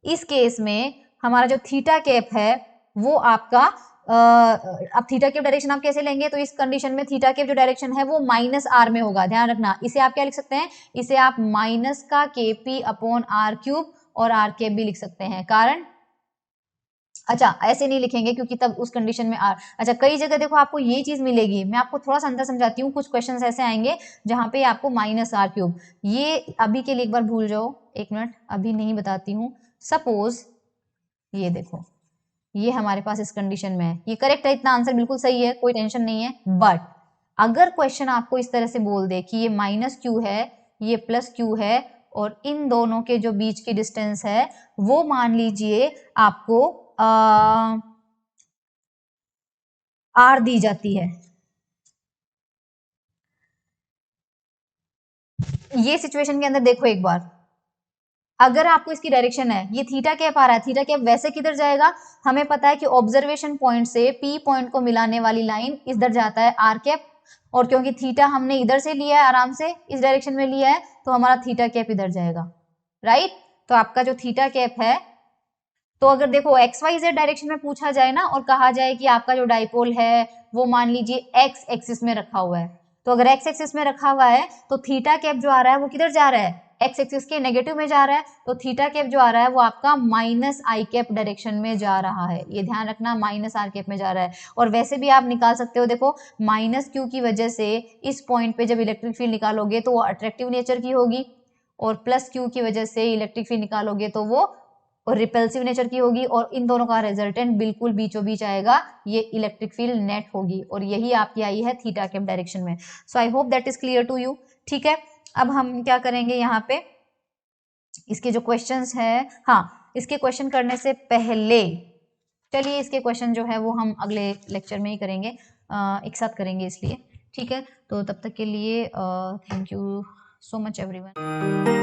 इस केस में हमारा जो थीटा कैप है वो आपका अब थीटा के डायरेक्शन आप कैसे लेंगे? तो इस कंडीशन में थीटा के जो डायरेक्शन है वो माइनस आर में होगा, ध्यान रखना। इसे आप क्या लिख सकते हैं? इसे आप माइनस का केपी अपॉन आर क्यूब और आर कैप भी लिख सकते हैं। कारण, अच्छा ऐसे नहीं लिखेंगे क्योंकि तब उस कंडीशन में आर, अच्छा कई जगह देखो आपको ये चीज मिलेगी, मैं आपको थोड़ा सा अंदर समझाती हूँ, कुछ क्वेश्चन ऐसे आएंगे जहां पे आपको माइनस आर क्यूब, ये अभी के लिए एक बार भूल जाओ, एक मिनट अभी नहीं बताती हूँ। सपोज ये देखो, ये हमारे पास इस कंडीशन में है, ये करेक्ट है, इतना आंसर बिल्कुल सही है, कोई टेंशन नहीं है। बट अगर क्वेश्चन आपको इस तरह से बोल दे कि ये माइनस क्यू है, ये प्लस क्यू है, और इन दोनों के जो बीच की डिस्टेंस है वो मान लीजिए आपको आर दी जाती है, ये सिचुएशन के अंदर देखो एक बार, अगर आपको इसकी डायरेक्शन है, ये थीटा कैप आ रहा है, थीटा कैप वैसे किधर जाएगा, हमें पता है कि ऑब्जर्वेशन पॉइंट से पी पॉइंट को मिलाने वाली लाइन इधर जाता है आर कैप, और क्योंकि थीटा हमने इधर से लिया है, आराम से इस डायरेक्शन में लिया है, तो हमारा थीटा कैप इधर जाएगा, राइट। तो आपका जो थीटा कैप है, तो अगर देखो एक्स वाई जेड डायरेक्शन में पूछा जाए ना, और कहा जाए कि आपका जो डाइपोल है वो मान लीजिए एक्स एक्सिस में रखा हुआ है, तो अगर एक्स एक्सिस में रखा हुआ है तो थीटा कैप जो आ रहा है वो किधर जा रहा है, एक्स एक्सिस के नेगेटिव में जा रहा है, तो थीटा कैप जो आ रहा है वो आपका माइनस आई कैप डायरेक्शन में जा रहा है, ये ध्यान रखना, माइनस आर कैप में जा रहा है। और वैसे भी आप निकाल सकते हो, देखो माइनस क्यू की वजह से इस पॉइंट पे जब इलेक्ट्रिक फील्ड निकालोगे तो वो अट्रैक्टिव नेचर की होगी, और प्लस क्यू की वजह से इलेक्ट्रिक फील्ड निकालोगे तो वो और रिपल्सिव नेचर की होगी, और इन दोनों का रिजल्टेंट बिल्कुल बीचों बीच आएगा, ये इलेक्ट्रिक फील्ड नेट होगी, और यही आपकी आई है थीटा कैप डायरेक्शन में। So I hope that is clear to you. ठीक है, अब हम क्या करेंगे यहाँ पे, इसके जो क्वेश्चंस है, हाँ इसके क्वेश्चन करने से पहले चलिए इसके क्वेश्चन जो है वो हम अगले लेक्चर में ही करेंगे, एक साथ करेंगे इसलिए। ठीक है, तो तब तक के लिए thank you so much everyone.